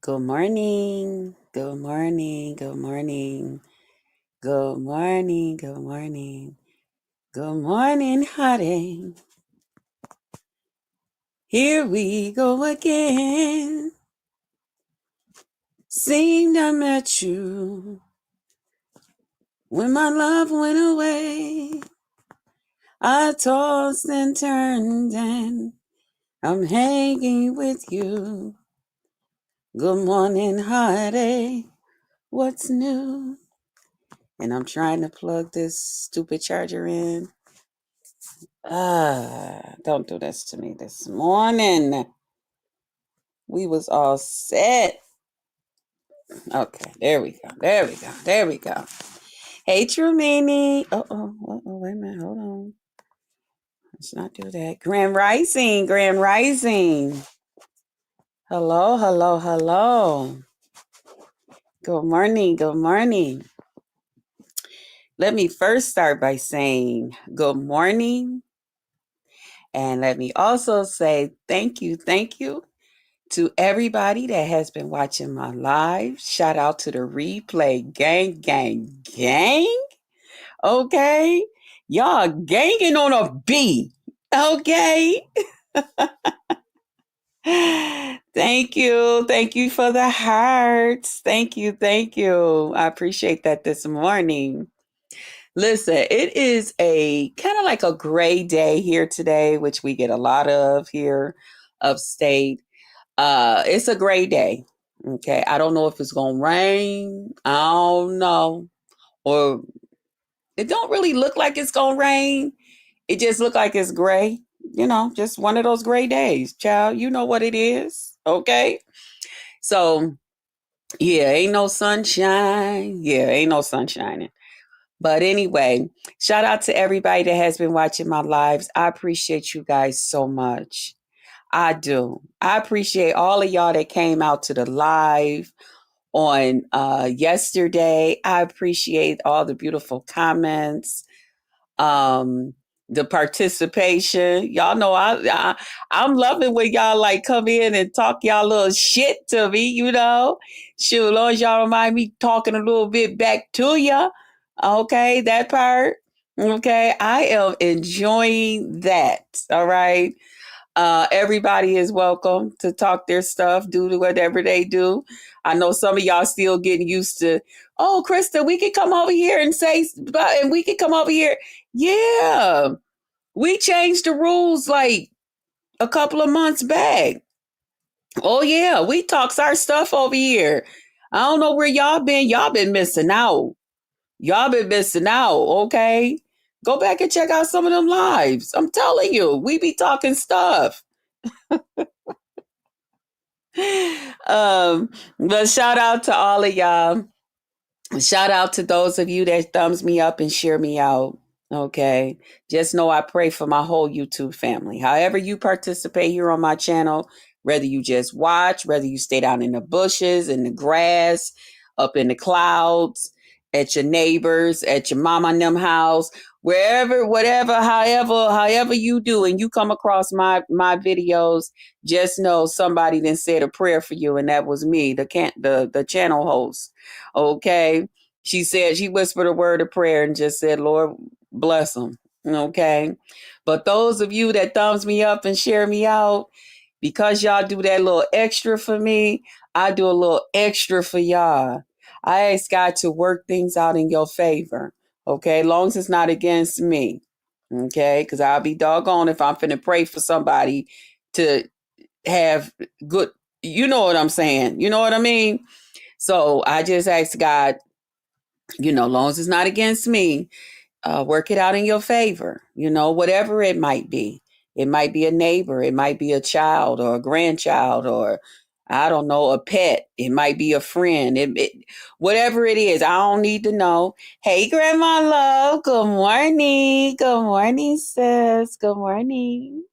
Good morning. Good morning. Good morning. Good morning. Good morning. Good morning, honey. Here we go again. Seemed I met you when my love went away. I tossed and turned and I'm hanging with you. Good morning, honey. What's new? And I'm trying to plug this stupid charger in. Don't do this to me this morning. We was all set. Okay, there we go. There we go. There we go. Hey, Trumini. Wait a minute. Hold on. Let's not do that. Grand Rising. Grand Rising. Hello, hello, hello. Good morning. Good morning. Let me first start by saying good morning. And let me also say thank you to everybody that has been watching my live. Shout out to the replay gang, gang, gang. Okay. Y'all ganging on a B. Okay. Thank you. Thank you for the hearts. Thank you. Thank you. I appreciate that this morning. Listen, it is a kind of like a gray day here today, which we get a lot of here upstate. It's a gray day. Okay. I don't know if it's gonna rain. I don't know. Or it don't really look like it's gonna rain. It just look like it's gray. Just one of those gray days. Child, you know what it is. Okay. So yeah, ain't no sunshine. Yeah, ain't no sunshine. But anyway, shout out to everybody that has been watching my lives. I appreciate you guys so much. I do. I appreciate all of y'all that came out to the live on yesterday. I appreciate all the beautiful comments, um, the participation. Y'all know I'm loving when y'all like come in and talk y'all little shit to me. Shoot, as long as y'all don't mind me talking a little bit back to ya. Okay, that part. Okay, I am enjoying that. All right. Everybody is welcome to talk their stuff, do whatever they do. I know some of y'all still getting used to, oh, Krista, we can come over here and say, and we can come over here. Yeah, we changed the rules like a couple of months back. Oh, yeah, we talks our stuff over here. I don't know where y'all been. Y'all been missing out. Y'all been missing out, okay? Go back and check out some of them lives. I'm telling you, we be talking stuff. But shout out to all of y'all. Shout out to those of you that thumbs me up and share me out. Okay. Just know I pray for my whole YouTube family. However you participate here on my channel, whether you just watch, whether you stay down in the bushes, in the grass, up in the clouds, at your neighbors, at your mama and them house, wherever, whatever, however you do, and you come across my videos, just know somebody then said a prayer for you, and that was me, the channel host. Okay. She said she whispered a word of prayer and just said, Lord, bless them. Okay. But those of you that thumbs me up and share me out, because y'all do that little extra for me, I do a little extra for y'all. I ask God to work things out in your favor. Okay. Long as it's not against me. Okay. Because I'll be doggone if I'm finna pray for somebody to have good, you know what I'm saying? You know what I mean? So I just ask God, long as it's not against me, work it out in your favor, whatever it might be. It might be a neighbor, it might be a child or a grandchild, or I don't know, a pet. It might be a friend. Whatever it is, I don't need to know. Hey, Grandma Love. Good morning. Good morning, sis. Good morning.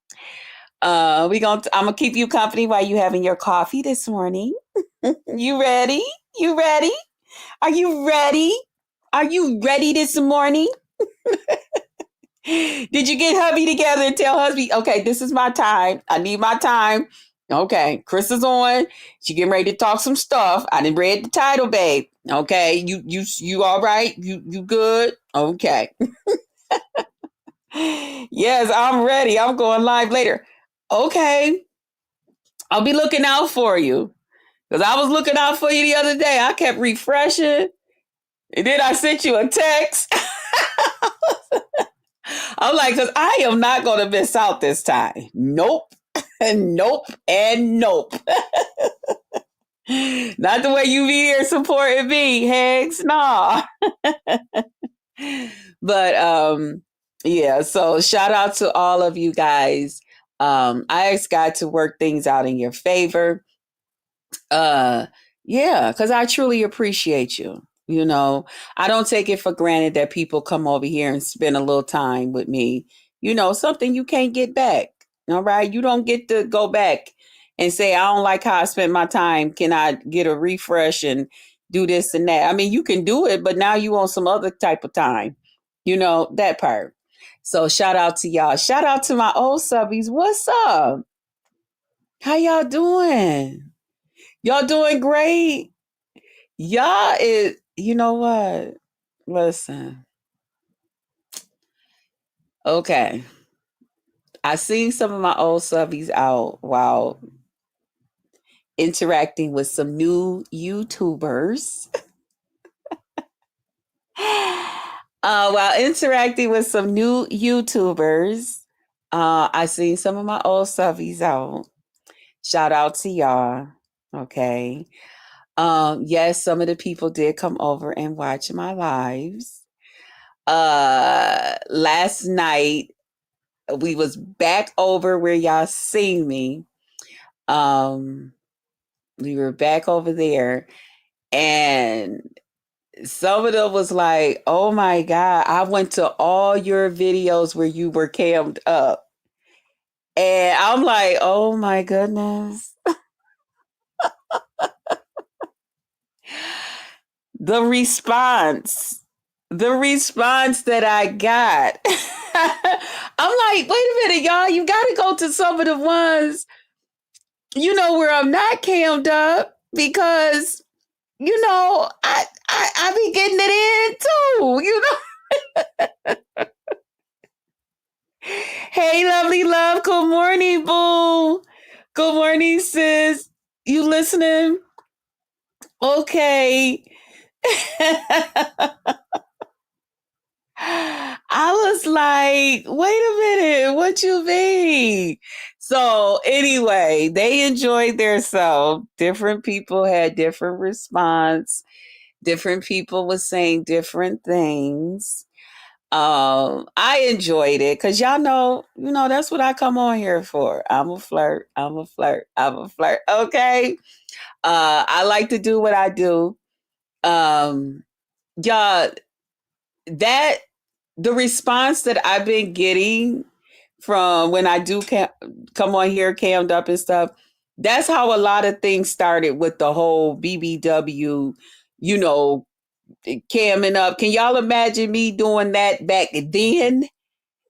I'm gonna keep you company while you having your coffee this morning. You ready? You ready? Are you ready? Are you ready this morning? Did you get hubby together and tell hubby, okay, this is my time. I need my time. Okay, Chris is on. She getting ready to talk some stuff. I didn't read the title, babe. Okay, you all right? You good? Okay. Yes, I'm ready. I'm going live later. Okay, I'll be looking out for you because I was looking out for you the other day. I kept refreshing, and then I sent you a text. I'm like, because I am not going to miss out this time. Nope, nope, and nope. Not the way you be here supporting me, Hegs. Nah. But yeah, so shout out to all of you guys. I asked God to work things out in your favor. Uh yeah, because I truly appreciate you. You know, I don't take it for granted that people come over here and spend a little time with me. You know, something you can't get back. All right. You don't get to go back and say, I don't like how I spent my time. Can I get a refresh and do this and that? I mean, you can do it, but now you want some other type of time. You know, that part. So shout out to y'all. Shout out to my old subbies. What's up? How y'all doing? Y'all doing great? Y'all is, you know what? Listen. Okay. I seen some of my old subbies out while interacting with some new YouTubers. While interacting with some new YouTubers, I seen some of my old subbies out. Shout out to y'all. Okay. Yes, some of the people did come over and watch my lives. Last night we was back over where y'all seen me. Um, we were back over there, and some of them was like, "Oh my god, I went to all your videos where you were cammed up," and I'm like, "Oh my goodness." The response, the response that I got. I'm like, wait a minute, y'all, you got to go to some of the ones, you know, where I'm not cammed up because, you know, I be getting it in too, you know. Hey, lovely love. Good morning, boo. Good morning, sis. You listening? Okay. I was like, wait a minute, what you mean? So anyway, they enjoyed themselves. Different people had different response. Different people was saying different things. I enjoyed it because y'all know, you know, that's what I come on here for. I'm a flirt. I'm a flirt. I'm a flirt. Okay. I like to do what I do. Y'all, that the response that I've been getting from when I do come on here cammed up and stuff, that's how a lot of things started with the whole BBW, you know, camming up. Can y'all imagine me doing that back then?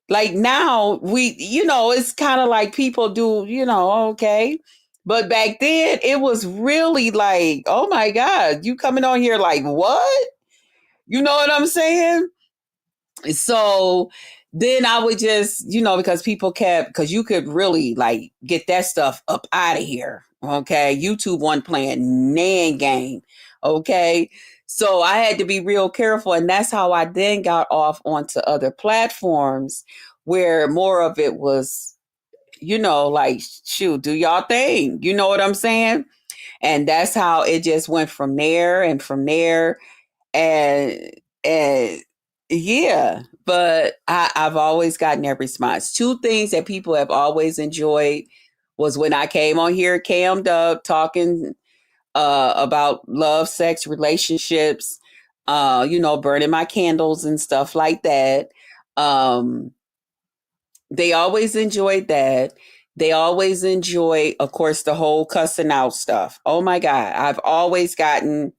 Like now, we, you know, it's kind of like people do, you know, okay. But back then, it was really like, oh my God, you coming on here like what? You know what I'm saying? So then I would just, you know, because people kept, because you could really like get that stuff up out of here. Okay. YouTube wasn't playing nan game. Okay. So I had to be real careful. And that's how I then got off onto other platforms where more of it was, you know, like, shoot, do y'all thing. You know what I'm saying? And that's how it just went from there and from there and and yeah, but I've always gotten that response. Two things that people have always enjoyed was when I came on here cammed up talking about love, sex, relationships, you know, burning my candles and stuff like that. um they always enjoyed that. They always enjoy, of course, the whole cussing out stuff. Oh my god, I've always gotten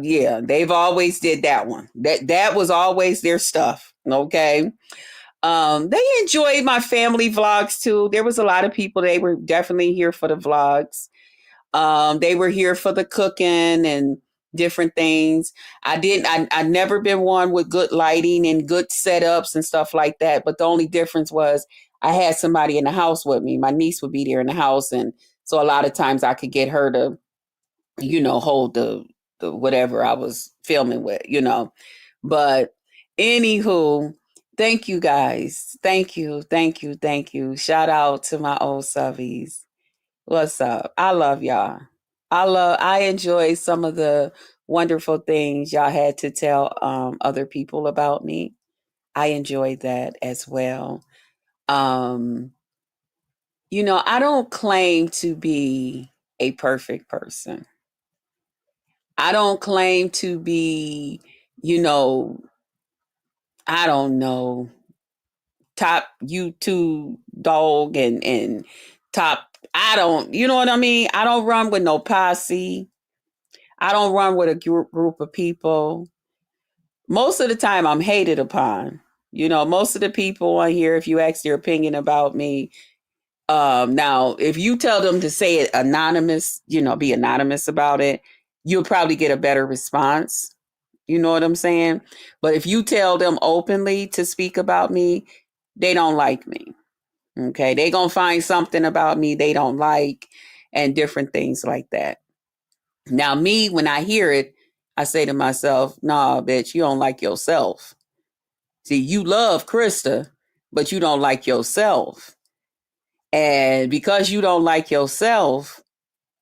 yeah, they've always did that one. That was always their stuff. Okay. They enjoyed my family vlogs too. There was a lot of people, they were definitely here for the vlogs. They were here for the cooking and different things. I never been one with good lighting and good setups and stuff like that. But the only difference was I had somebody in the house with me. My niece would be there in the house. And so a lot of times I could get her to, hold the whatever I was filming with, But anywho, thank you guys. Thank you. Thank you. Thank you. Shout out to my old subbies. What's up? I love y'all. I enjoy some of the wonderful things y'all had to tell other people about me. I enjoyed that as well. Um, I don't claim to be a perfect person. I don't claim to be, you know, I don't know, top YouTube dog and top I don't, you know what I mean? I don't run with no posse. I don't run with a group of people. Most of the time, I'm hated upon. Most of the people on here, if you ask their opinion about me, now if you tell them to say it anonymous, be anonymous about it, you'll probably get a better response. You know what I'm saying? But if you tell them openly to speak about me, they don't like me. Okay, they gonna find something about me they don't like, and different things like that. Now, me, when I hear it, I say to myself, nah, bitch, you don't like yourself. See, you love Krista, but you don't like yourself. And because you don't like yourself,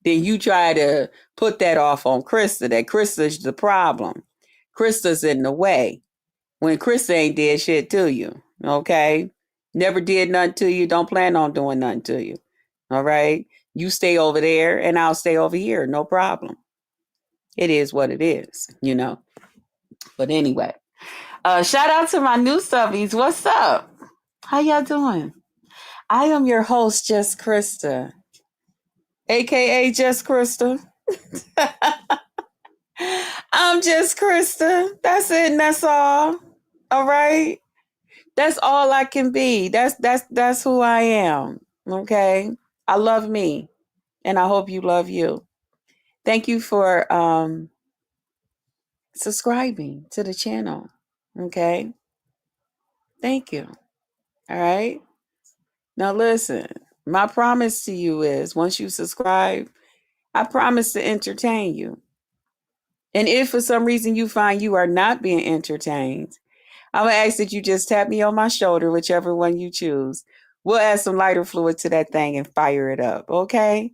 then you try to put that off on Krista, that Krista's the problem. Krista's in the way. When Krista ain't did shit to you, okay? Never did nothing to you, don't plan on doing nothing to you, all right? You stay over there and I'll stay over here, no problem. It is what it is. But anyway, shout out to my new subbies. What's up? How y'all doing? I am your host, Just Krista, aka Just Krista. I'm Just Krista. That's it, and that's all. All right. That's all I can be. That's who I am. Okay. I love me, and I hope you love you. Thank you for subscribing to the channel. Okay. Thank you. All right. Now listen, my promise to you is once you subscribe, I promise to entertain you. And if for some reason you find you are not being entertained, I'm going to ask that you just tap me on my shoulder, whichever one you choose. We'll add some lighter fluid to that thing and fire it up. Okay.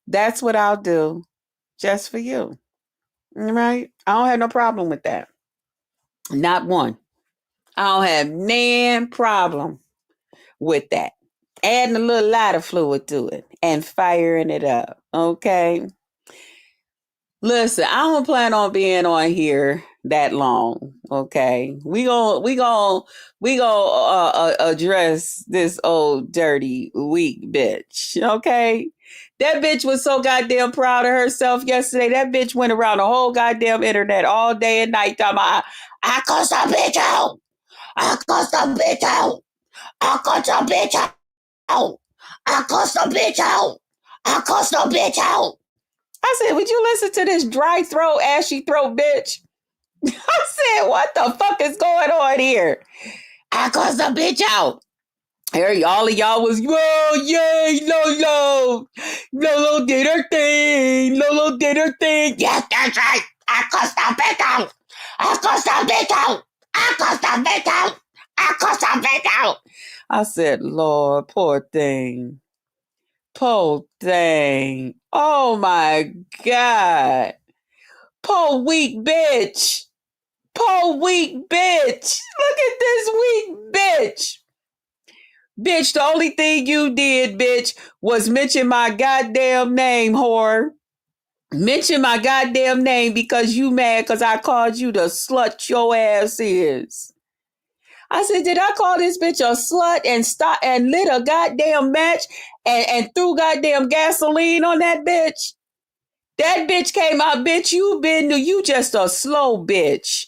That's what I'll do just for you. All right. I don't have no problem with that. Not one. I don't have no problem with that. Adding a little lighter fluid to it and firing it up. Okay. Listen, I don't plan on being on here that long. Okay. We gonna address this old dirty weak bitch. Okay. That bitch was so goddamn proud of herself yesterday. That bitch went around the whole goddamn internet all day and night talking about, I cussed a bitch out. I cussed a bitch out. I cussed a bitch out. I cussed a bitch out. I cussed a bitch out. I said, would you listen to this dry throat, ashy throat bitch? I said, what the fuck is going on here? I cussed a bitch out. All of y'all was, whoa, yay, Lolo. Lolo did her thing. Lolo did her thing. Yes, that's right. I cussed a bitch out. I cussed a bitch out. I cussed a bitch out. I cussed a bitch out. I said, Lord, poor thing. Poor thing. Oh my God. Poor weak bitch. Poor weak bitch. Look at this weak bitch. Bitch, the only thing you did, bitch, was mention my goddamn name, whore. Mention my goddamn name because you mad because I called you the slut your ass is. I said, did I call this bitch a slut and stop and lit a goddamn match and threw goddamn gasoline on that bitch? That bitch came out, bitch, you just a slow bitch.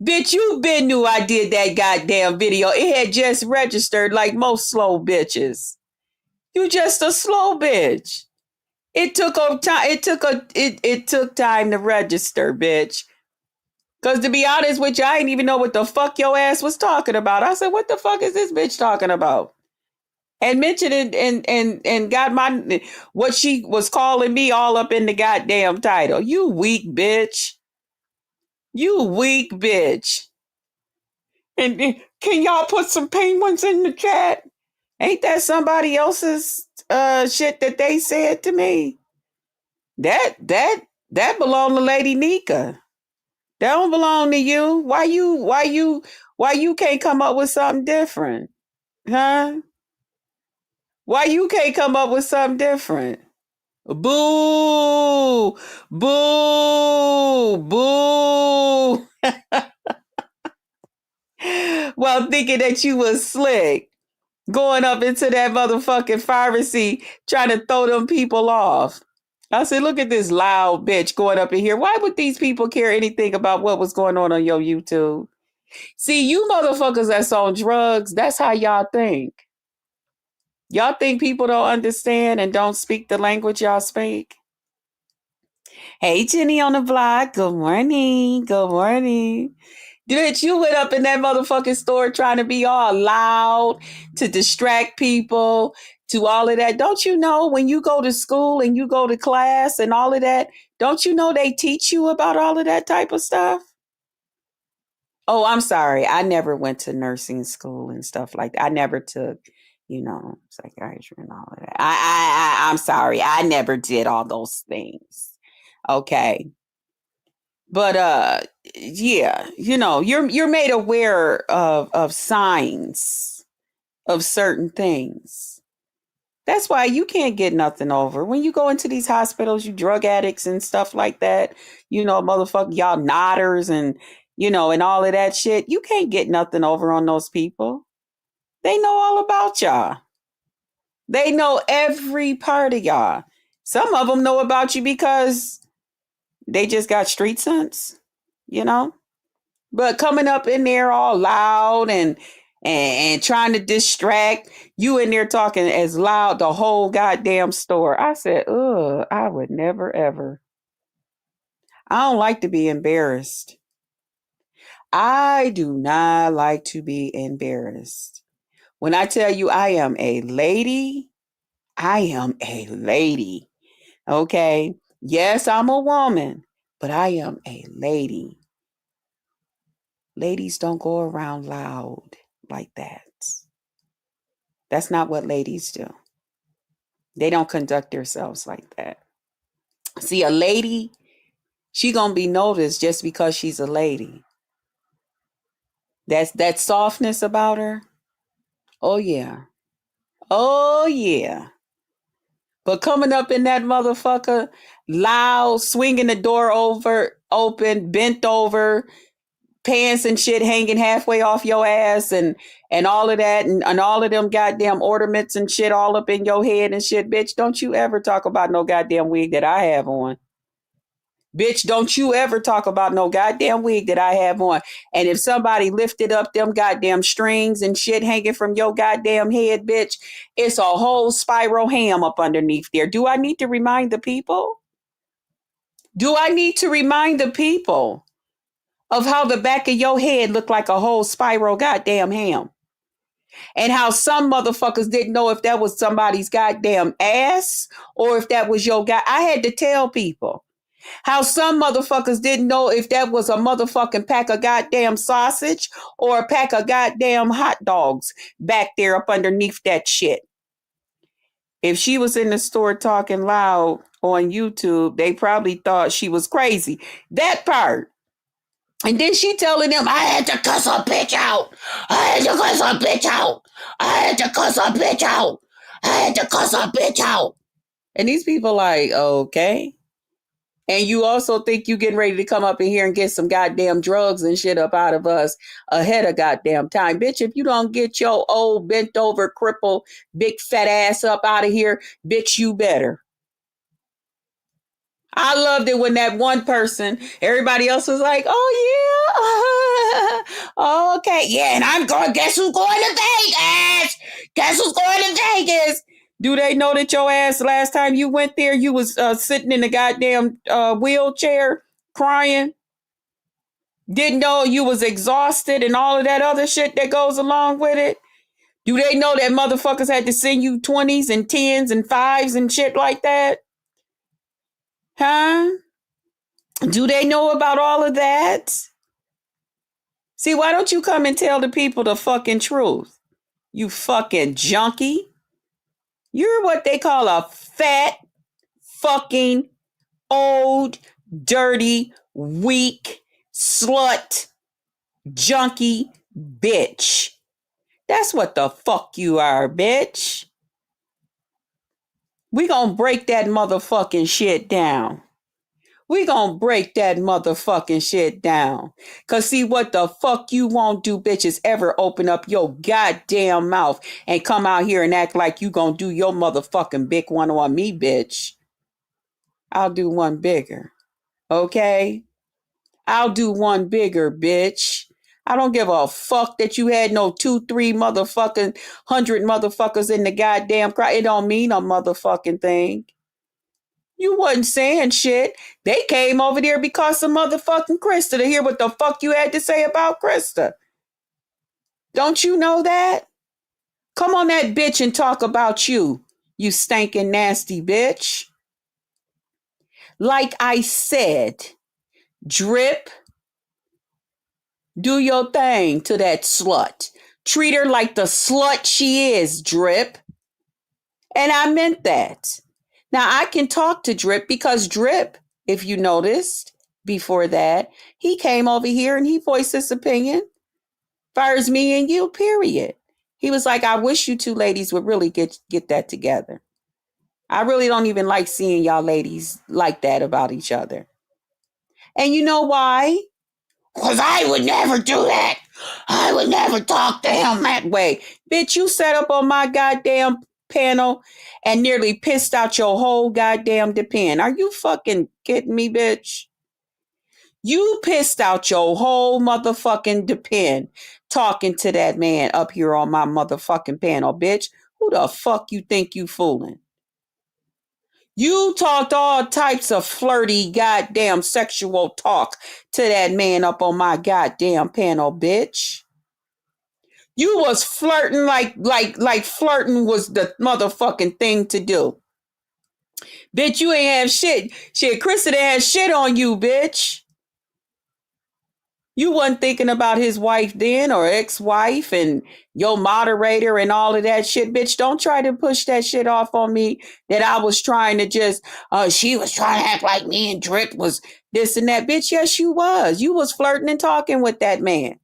Bitch, you been knew I did that goddamn video. It had just registered like most slow bitches. You just a slow bitch. It took a time. It took time to register, bitch. Cause to be honest with you, I didn't even know what the fuck your ass was talking about. I said, "What the fuck is this bitch talking about?" And mentioned it and got my what she was calling me all up in the goddamn title. You weak bitch. You weak bitch. And can y'all put some penguins in the chat? Ain't that somebody else's shit that they said to me? That belonged to Lady Nika. That don't belong to you. Why you can't come up with something different? Huh? Why you can't come up with something different? Boo! Boo! Boo! Well, thinking that you was slick, going up into that motherfucking pharmacy, trying to throw them people off. I said, look at this loud bitch going up in here. Why would these people care anything about what was going on your YouTube? See, you motherfuckers that's on drugs, that's how y'all think. Y'all think people don't understand and don't speak the language y'all speak? Hey, Jenny on the block. Good morning. Good morning. Dude, you went up in that motherfucking store trying to be all loud to distract people, to all of that. Don't you know when you go to school and you go to class and all of that, don't you know they teach you about all of that type of stuff? Oh, I'm sorry. I never went to nursing school and stuff like that. I never took, psychiatry and all of that. I'm sorry. I never did all those things. Okay. But yeah, you're made aware of signs of certain things. That's why you can't get nothing over. When you go into these hospitals, you drug addicts and stuff like that, motherfucker, y'all nodders and all of that shit. You can't get nothing over on those people. They know all about y'all. They know every part of y'all. Some of them know about you because they just got street sense, you know? But coming up in there all loud and trying to distract you in there talking as loud the whole goddamn store. I said, ugh, I would never ever. I don't like to be embarrassed. I do not like to be embarrassed. When I tell you I am a lady, I am a lady. Okay. Yes, I'm a woman, but I am a lady. Ladies don't go around loud like that. That's not what ladies do. They don't conduct themselves like that. See, a lady, she gonna be noticed just because she's a lady. That's that softness about her. Oh yeah. Oh yeah. But coming up in that motherfucker, loud, swinging the door open, bent over, pants and shit hanging halfway off your ass and all of that and all of them goddamn ornaments and shit all up in your head and shit. Bitch, don't you ever talk about no goddamn wig that I have on. Bitch, don't you ever talk about no goddamn wig that I have on. And if somebody lifted up them goddamn strings and shit hanging from your goddamn head, bitch, it's a whole spiral ham up underneath there. Do I need to remind the people? Do I need to remind the people of how the back of your head looked like a whole spiral goddamn ham? And how some motherfuckers didn't know if that was somebody's goddamn ass or if that was your guy. I had to tell people. How some motherfuckers didn't know if that was a motherfucking pack of goddamn sausage or a pack of goddamn hot dogs back there up underneath that shit. If she was in the store talking loud on YouTube, they probably thought she was crazy. That part. And then she telling them, I had to cuss a bitch out. I had to cuss a bitch out. I had to cuss a bitch out. I had to cuss a bitch out. And these people like, okay. And you also think you getting ready to come up in here and get some goddamn drugs and shit up out of us ahead of goddamn time. Bitch, if you don't get your old bent over crippled big fat ass up out of here, bitch, you better. I loved it when that one person, everybody else was like, oh Oh, okay. Yeah, and I'm going, guess who's going to Vegas? Guess who's going to Vegas? Do they know that your ass last time you went there, you was sitting in the goddamn wheelchair crying? Didn't know you was exhausted and all of that other shit that goes along with it? Do they know that motherfuckers had to send you 20s and 10s and 5s and shit like that? Huh? Do they know about all of that? See, why don't you come and tell the people the fucking truth? You fucking junkie. You're what they call a fat, fucking, old, dirty, weak, slut, junkie, bitch. That's what the fuck you are, bitch. We gonna break that motherfucking shit down. We gonna break that motherfucking shit down. Cause see what the fuck you won't do, bitch, is ever open up your goddamn mouth and come out here and act like you gonna do your motherfucking big one on me, bitch. I'll do one bigger. Okay? I'll do one bigger, bitch. I don't give a fuck that you had no 2, 3 motherfucking 100 motherfuckers in the goddamn crowd. It don't mean a motherfucking thing. You wasn't saying shit. They came over there because of motherfucking Krista to hear what the fuck you had to say about Krista. Don't you know that? Come on that bitch and talk about you, you stinking nasty bitch. Like I said, Drip, do your thing to that slut. Treat her like the slut she is, Drip. And I meant that. Now, I can talk to Drip because Drip, if you noticed before that, he came over here and he voiced his opinion. Fires me and you, period. He was like, I wish you two ladies would really get that together. I really don't even like seeing y'all ladies like that about each other. And you know why? Because I would never do that. I would never talk to him that way. Bitch, you sat up on my goddamn panel and nearly pissed out your whole goddamn depend. Are you fucking kidding me, bitch? You pissed out your whole motherfucking depend talking to that man up here on my motherfucking panel, bitch. Who the fuck you think you fooling? You talked all types of flirty goddamn sexual talk to that man up on my goddamn panel, bitch. You was flirting like flirting was the motherfucking thing to do. Bitch, you ain't have shit. Shit, Krista didn't have shit on you, bitch. You wasn't thinking about his wife then or ex-wife and your moderator and all of that shit, bitch. Don't try to push that shit off on me that I was trying to just, she was trying to act like me and Drip was this and that. Bitch, yes, you was. You was flirting and talking with that man.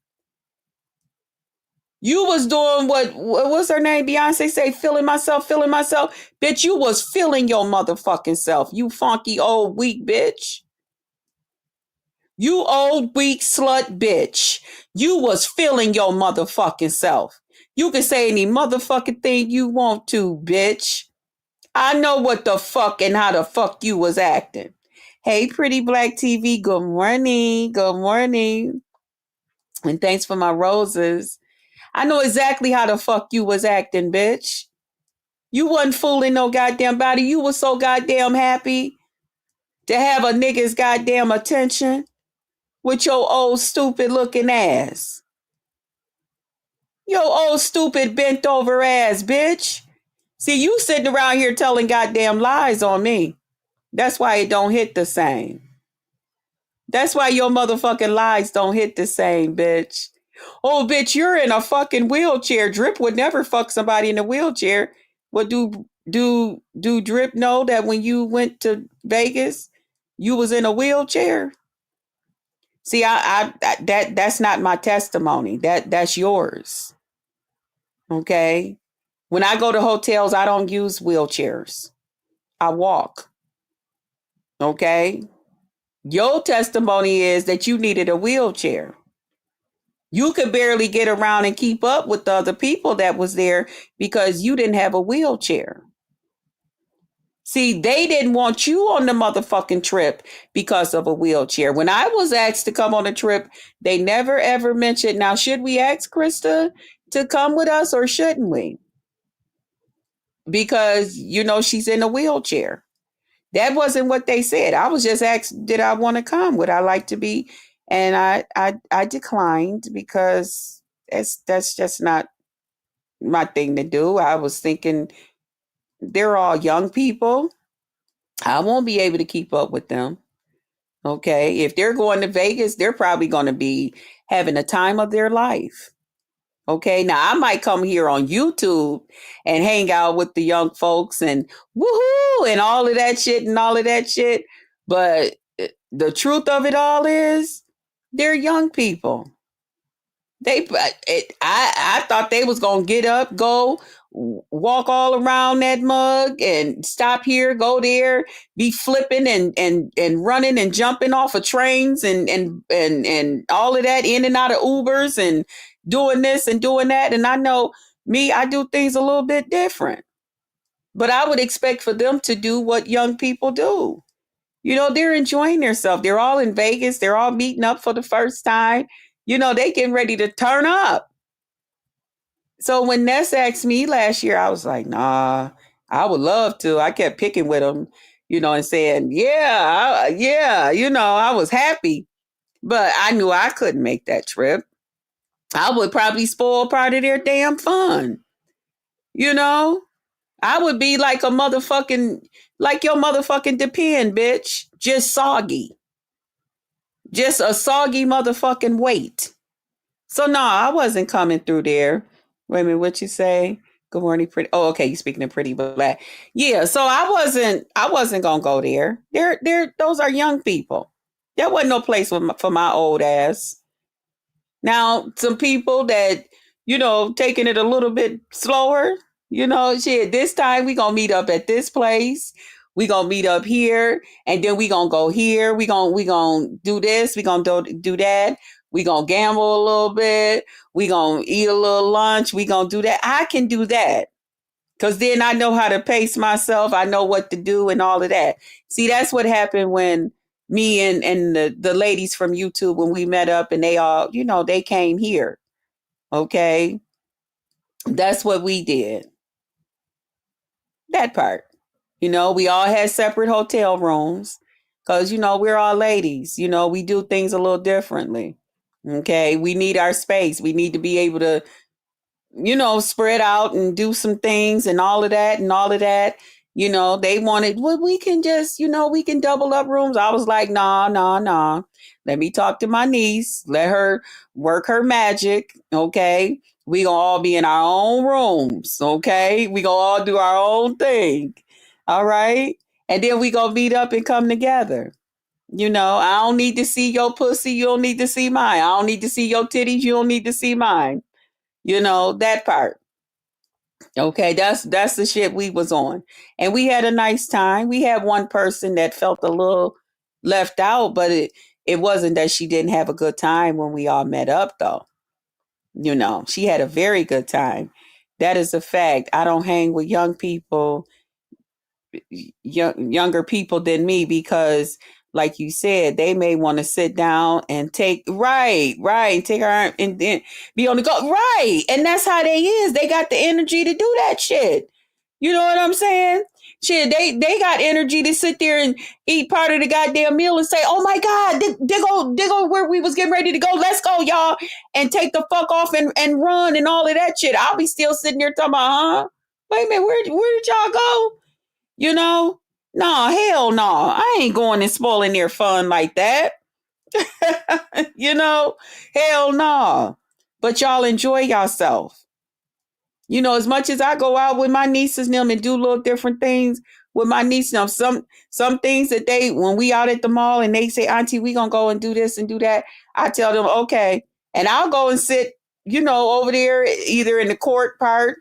You was doing what's her name? Beyonce say, feeling myself. Bitch, you was feeling your motherfucking self. You funky old weak bitch. You old weak slut bitch. You was feeling your motherfucking self. You can say any motherfucking thing you want to, bitch. I know what the fuck and how the fuck you was acting. Hey, Pretty Black TV, good morning. Good morning. And thanks for my roses. I know exactly how the fuck you was acting, bitch. You wasn't fooling no goddamn body. You was so goddamn happy to have a nigga's goddamn attention with your old stupid looking ass. Your old stupid bent over ass, bitch. See, you sitting around here telling goddamn lies on me. That's why it don't hit the same. That's why your motherfucking lies don't hit the same, bitch. Oh, bitch, you're in a fucking wheelchair. Drip would never fuck somebody in a wheelchair. Well, do Drip know that when you went to Vegas, you was in a wheelchair? See, that's not my testimony. That's yours. Okay? When I go to hotels, I don't use wheelchairs. I walk. Okay? Your testimony is that you needed a wheelchair. You could barely get around and keep up with the other people that was there because you didn't have a wheelchair. See, they didn't want you on the motherfucking trip because of a wheelchair. When I was asked to come on a trip, they never ever mentioned, now, should we ask Krista to come with us or shouldn't we? Because, she's in a wheelchair. That wasn't what they said. I was just asked, did I want to come? Would I like to be? And I declined because that's just not my thing to do. I was thinking they're all young people. I won't be able to keep up with them. Okay. If they're going to Vegas, they're probably going to be having a time of their life. Okay. Now I might come here on YouTube and hang out with the young folks and woohoo and all of that shit and all of that shit. But the truth of it all is they're young people. I thought they was gonna get up, go walk all around that mug and stop here, go there, be flipping and running and jumping off of trains and all of that, in and out of Ubers and doing this and doing that. And I know me, I do things a little bit different. But I would expect for them to do what young people do. They're enjoying themselves. They're all in Vegas. They're all meeting up for the first time. They getting ready to turn up. So when Ness asked me last year, I was like, nah, I would love to. I kept picking with them, and saying, yeah, I was happy. But I knew I couldn't make that trip. I would probably spoil part of their damn fun. I would be like your motherfucking depend, bitch. Just soggy. Just a soggy motherfucking weight. So no, I wasn't coming through there. Wait a minute, what you say? Good morning, pretty. Oh, okay, you speaking of pretty black. Yeah, so I wasn't gonna go there. Those are young people. There wasn't no place for my old ass. Now, some people that, taking it a little bit slower, shit, this time we gonna meet up at this place. We gonna meet up here, and then we gonna go here. We gonna do this. We gonna do that. We gonna gamble a little bit. We gonna eat a little lunch. We gonna do that. I can do that. Because then I know how to pace myself. I know what to do and all of that. See, that's what happened when me and the ladies from YouTube, when we met up and they all, they came here. Okay. That's what we did. That part. We all had separate hotel rooms because, we're all ladies. We do things a little differently. Okay. We need our space. We need to be able to, spread out and do some things and all of that and all of that. They wanted, well, we can just, we can double up rooms. I was like, nah, nah, nah. Let me talk to my niece. Let her work her magic. Okay. We gonna all be in our own rooms. Okay. We gonna all do our own thing. All right. And then we gonna meet up and come together. I don't need to see your pussy. You don't need to see mine. I don't need to see your titties. You don't need to see mine. That part. Okay, that's the shit we was on. And we had a nice time. We had one person that felt a little left out, but it wasn't that she didn't have a good time when we all met up though. She had a very good time. That is a fact. I don't hang with younger people than me because like you said, they may want to sit down and take take our and then be on the go. Right. And that's how they is. They got the energy to do that shit. You know what I'm saying? Shit, they got energy to sit there and eat part of the goddamn meal and say, oh my God, they go where we was getting ready to go. Let's go, y'all. And take the fuck off and run and all of that shit. I'll be still sitting there talking about, huh? Wait a minute, where did y'all go? No, hell no. I ain't going and spoiling their fun like that. Hell no. But y'all enjoy yourself. As much as I go out with my nieces and them and do little different things with my niece and them, some things that when we out at the mall and they say, Auntie, we gonna go and do this and do that, I tell them, okay. And I'll go and sit, over there, either in the court part,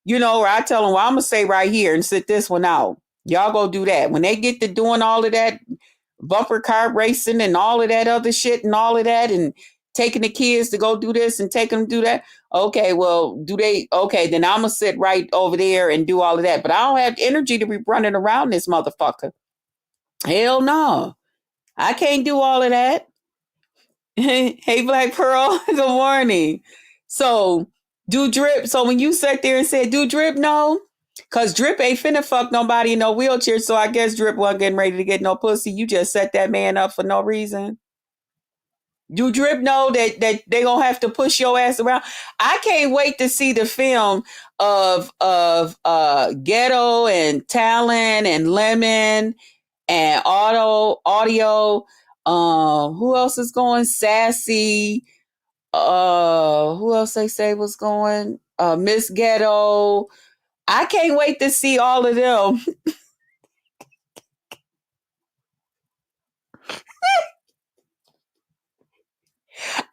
or I tell them, well, I'm gonna stay right here and sit this one out. Y'all go do that. When they get to doing all of that bumper car racing and all of that other shit and all of that and taking the kids to go do this and taking them to do that. Okay, well, do they? Okay, then I'm gonna sit right over there and do all of that. But I don't have energy to be running around this motherfucker. Hell no, I can't do all of that. Hey, Black Pearl. Good morning. So, do Drip. So when you sat there and said, "Do Drip no?" Cause Drip ain't finna fuck nobody in no wheelchair. So I guess Drip wasn't getting ready to get no pussy. You just set that man up for no reason. Do Drip know that they gonna have to push your ass around? I can't wait to see the film of Ghetto and Talon and Lemon and Audio. Who else is going? Sassy. Who else they say was going? Miss Ghetto. I can't wait to see all of them.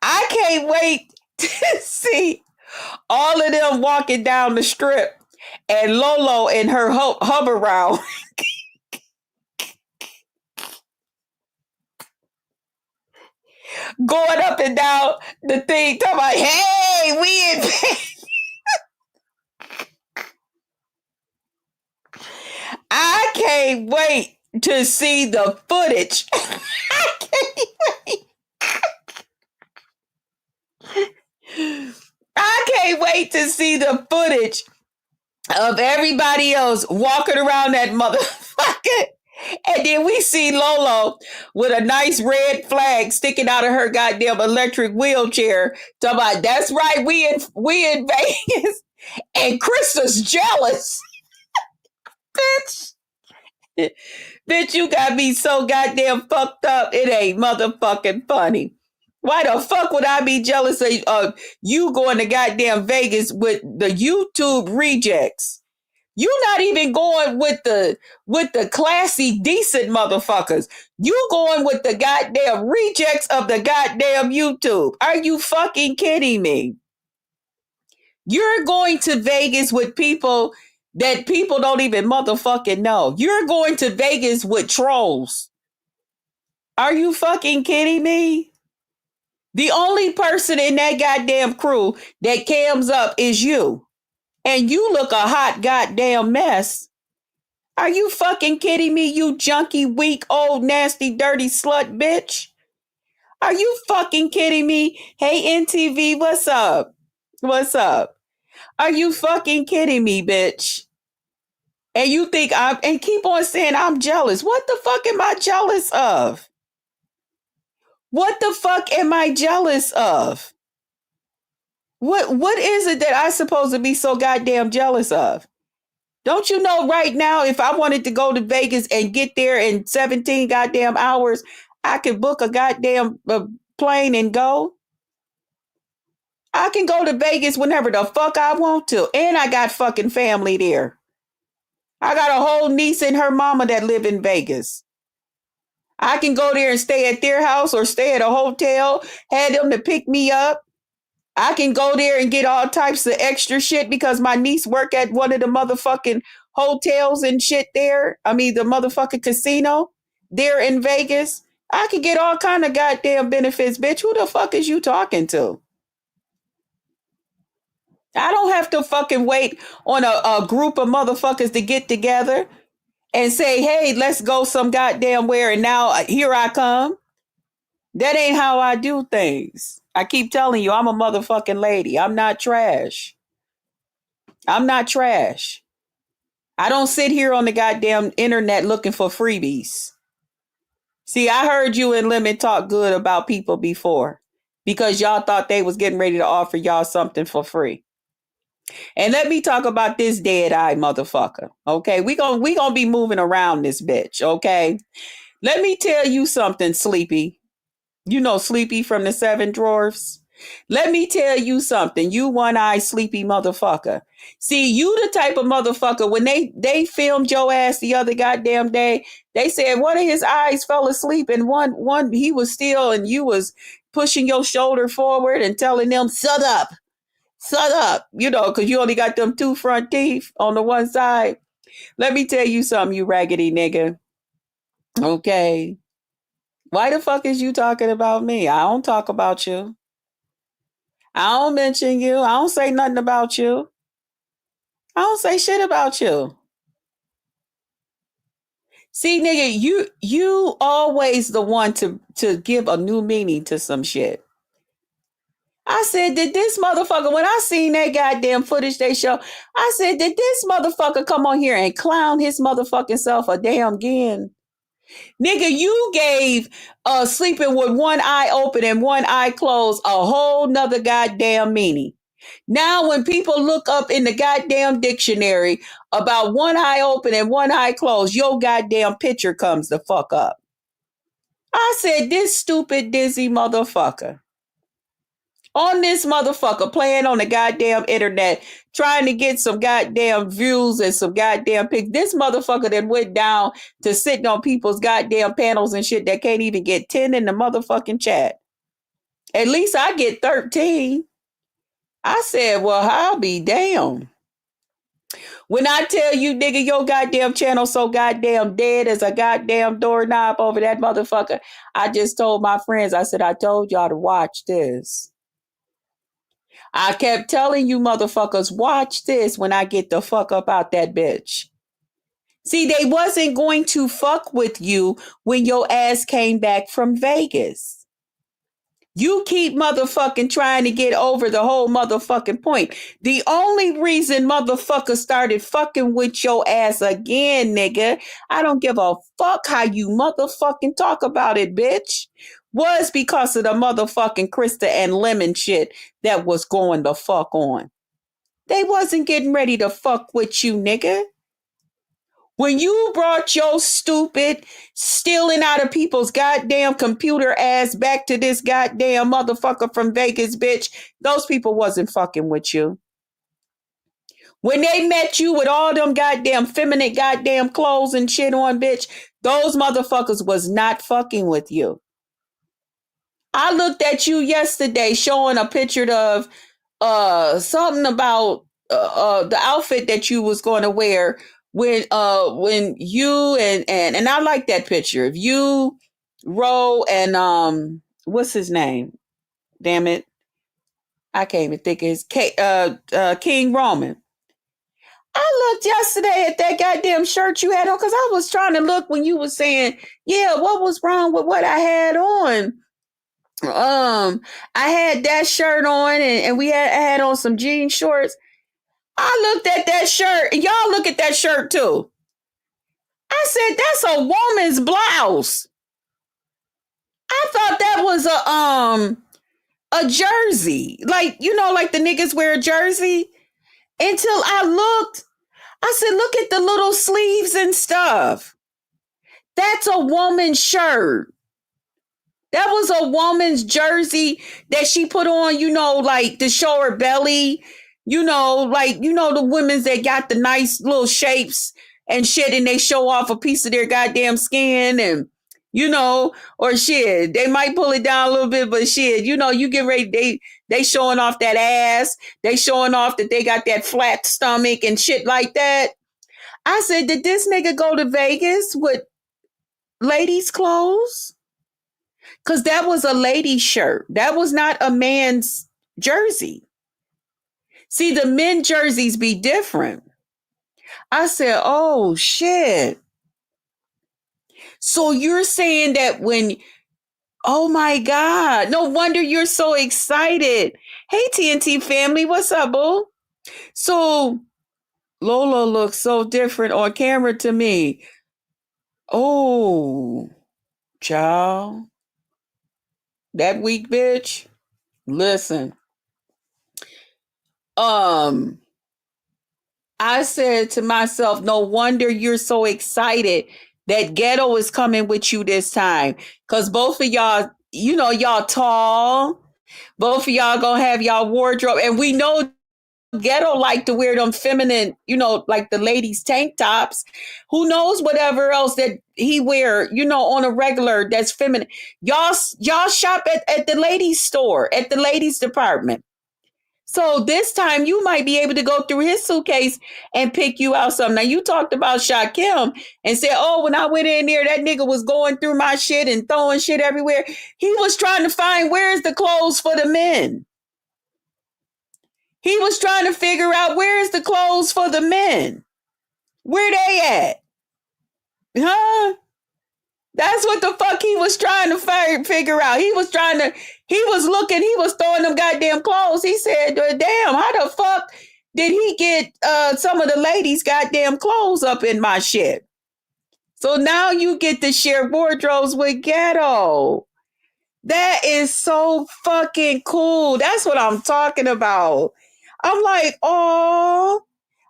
I can't wait to see all of them walking down the strip and Lolo and her hover round going up and down the thing, talking about, hey, we in I can't wait to see the footage. I can't wait. I can't wait to see the footage of everybody else walking around that motherfucker. And then we see Lolo with a nice red flag sticking out of her goddamn electric wheelchair. Talking about, that's right, we in Vegas. And Krista's jealous. Bitch. Bitch, you got me so goddamn fucked up. It ain't motherfucking funny. Why the fuck would I be jealous of you going to goddamn Vegas with the YouTube rejects? You not even going with the classy, decent motherfuckers. You going with the goddamn rejects of the goddamn YouTube. Are you fucking kidding me? You're going to Vegas with people that people don't even motherfucking know. You're going to Vegas with trolls. Are you fucking kidding me? The only person in that goddamn crew that cams up is you. And you look a hot goddamn mess. Are you fucking kidding me, you junky, weak, old, nasty, dirty slut bitch? Are you fucking kidding me? Hey, NTV, what's up? What's up? Are you fucking kidding me, bitch? And you think and keep on saying I'm jealous. What the fuck am I jealous of? What the fuck am I jealous of? What is it that I supposed to be so goddamn jealous of? Don't you know right now, if I wanted to go to Vegas and get there in 17 goddamn hours, I could book a goddamn plane and go? I can go to Vegas whenever the fuck I want to. And I got fucking family there. I got a whole niece and her mama that live in Vegas. I can go there and stay at their house or stay at a hotel, have them to pick me up. I can go there and get all types of extra shit because my niece work at one of the motherfucking hotels and shit there. I mean, the motherfucking casino there in Vegas. I can get all kind of goddamn benefits, bitch. Who the fuck is you talking to? I don't have to fucking wait on a group of motherfuckers to get together and say, hey, let's go some goddamn where. And now here I come. That ain't how I do things. I keep telling you, I'm a motherfucking lady. I'm not trash. I'm not trash. I don't sit here on the goddamn internet looking for freebies. See, I heard you and Lemon talk good about people before because y'all thought they was getting ready to offer y'all something for free. And let me talk about this dead eye motherfucker. Okay, we gonna be moving around this bitch. Okay, let me tell you something, Sleepy. You know Sleepy from the Seven Dwarfs. Let me tell you something, you one-eyed sleepy motherfucker. See, you the type of motherfucker, when they filmed your ass the other goddamn day, they said one of his eyes fell asleep and one he was still, and you was pushing your shoulder forward and telling them, shut up, you know, because you only got them two front teeth on the one side. Let me tell you something, you raggedy nigga. Okay. Why the fuck is you talking about me? I don't talk about you. I don't mention you. I don't say nothing about you. I don't say shit about you. See, nigga, you always the one to give a new meaning to some shit. I said, did this motherfucker, when I seen that goddamn footage they show, I said, did this motherfucker come on here and clown his motherfucking self a damn again? Nigga, you gave sleeping with one eye open and one eye closed a whole nother goddamn meaning. Now, when people look up in the goddamn dictionary about one eye open and one eye closed, your goddamn picture comes the fuck up. I said, this stupid, dizzy motherfucker on this motherfucker playing on the goddamn internet, trying to get some goddamn views and some goddamn pics. This motherfucker that went down to sitting on people's goddamn panels and shit that can't even get 10 in the motherfucking chat. At least I get 13. I said, well, I'll be damned. When I tell you, nigga, your goddamn channel so goddamn dead as a goddamn doorknob over that motherfucker, I just told my friends, I said, I told y'all to watch this. I kept telling you motherfuckers, watch this when I get the fuck up out that bitch. See, they wasn't going to fuck with you when your ass came back from Vegas. You keep motherfucking trying to get over the whole motherfucking point. The only reason motherfuckers started fucking with your ass again, nigga, I don't give a fuck how you motherfucking talk about it, bitch, was because of the motherfucking Krista and Lemon shit that was going the fuck on. They wasn't getting ready to fuck with you, nigga. When you brought your stupid stealing out of people's goddamn computer ass back to this goddamn motherfucker from Vegas, bitch, those people wasn't fucking with you. When they met you with all them goddamn feminine goddamn clothes and shit on, bitch, those motherfuckers was not fucking with you. I looked at you yesterday showing a picture of something about the outfit that you was going to wear when you and I like that picture of you, Ro, and what's his name? Damn it, I can't even think of his King Roman. I looked yesterday at that goddamn shirt you had on because I was trying to look when you was saying, yeah, what was wrong with what I had on? I had that shirt on and I had on some jean shorts. I looked at that shirt and y'all look at that shirt too. I said, that's a woman's blouse. I thought that was a jersey. Like, you know, like the niggas wear a jersey. Until I looked, I said, look at the little sleeves and stuff. That's a woman's shirt. That was a woman's jersey that she put on, you know, like to show her belly, you know, like, you know, the women's that got the nice little shapes and shit and they show off a piece of their goddamn skin and, you know, or shit, they might pull it down a little bit, but shit, you know, you get ready, they showing off that ass, they showing off that they got that flat stomach and shit like that. I said, did this nigga go to Vegas with ladies' clothes? Because that was a lady's shirt. That was not a man's jersey. See, the men jerseys be different. I said, oh, shit. So you're saying that when, oh my God, no wonder you're so excited. Hey, TNT family, what's up, boo? So Lola looks so different on camera to me. Oh, child. That weak bitch. Listen. I said to myself, no wonder you're so excited that Ghetto is coming with you this time. Because both of y'all, you know, y'all tall. Both of y'all gonna have y'all wardrobe. And we know Ghetto like to wear them feminine, you know, like the ladies' tank tops. Who knows whatever else that he wear, you know, on a regular that's feminine. Y'all shop at the ladies' store, at the ladies' department. So this time you might be able to go through his suitcase and pick you out something. Now you talked about Shaquem and said, oh, when I went in there, that nigga was going through my shit and throwing shit everywhere. He was trying to find where's the clothes for the men. He was trying to figure out where's the clothes for the men. Where they at? Huh? That's what the fuck he was trying to figure out. He was looking, he was throwing them goddamn clothes. He said, damn, how the fuck did he get some of the ladies' goddamn clothes up in my shit? So now you get to share wardrobes with Ghetto. That is so fucking cool. That's what I'm talking about. I'm like, oh,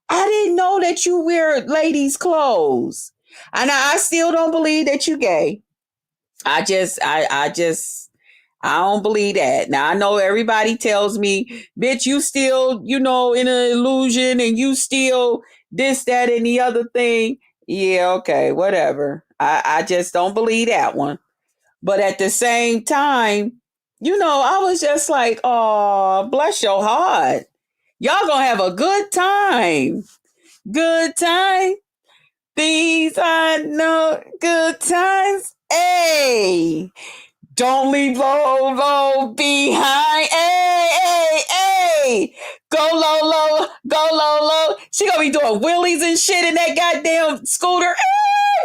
I didn't know that you wear ladies' clothes. And I still don't believe that you gay. I don't believe that. Now I know everybody tells me, bitch, you still, in an illusion and you still this, that, and the other thing. Yeah, okay, whatever. I just don't believe that one. But at the same time, I was just like, oh, bless your heart. Y'all gonna have a good time. Good time. These are no good times. Hey, don't leave low behind. Hey, hey, hey. Go low. She gonna be doing wheelies and shit in that goddamn scooter.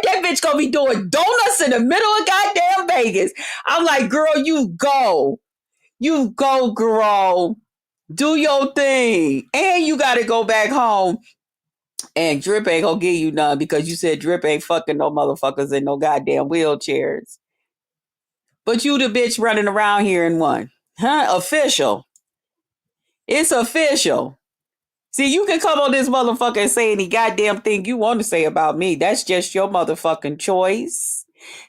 That bitch gonna be doing donuts in the middle of goddamn Vegas. I'm like, girl, you go. You go, girl. Do your thing. And you gotta go back home. And Drip ain't gonna give you none because you said Drip ain't fucking no motherfuckers in no goddamn wheelchairs. But you the bitch running around here in one. Huh? Official. It's official. See, you can come on this motherfucker and say any goddamn thing you want to say about me. That's just your motherfucking choice.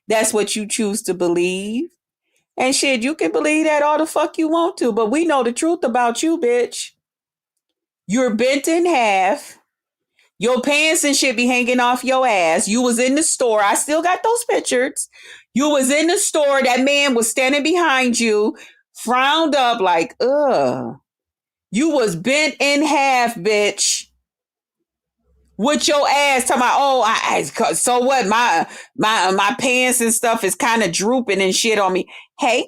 That's what you choose to believe. And shit, you can believe that all the fuck you want to. But we know the truth about you, bitch. You're bent in half. Your pants and shit be hanging off your ass. You was in the store. I still got those pictures. You was in the store. That man was standing behind you, frowned up like, ugh. You was bent in half, bitch. With your ass talking about, oh, so what? My pants and stuff is kind of drooping and shit on me. Hey,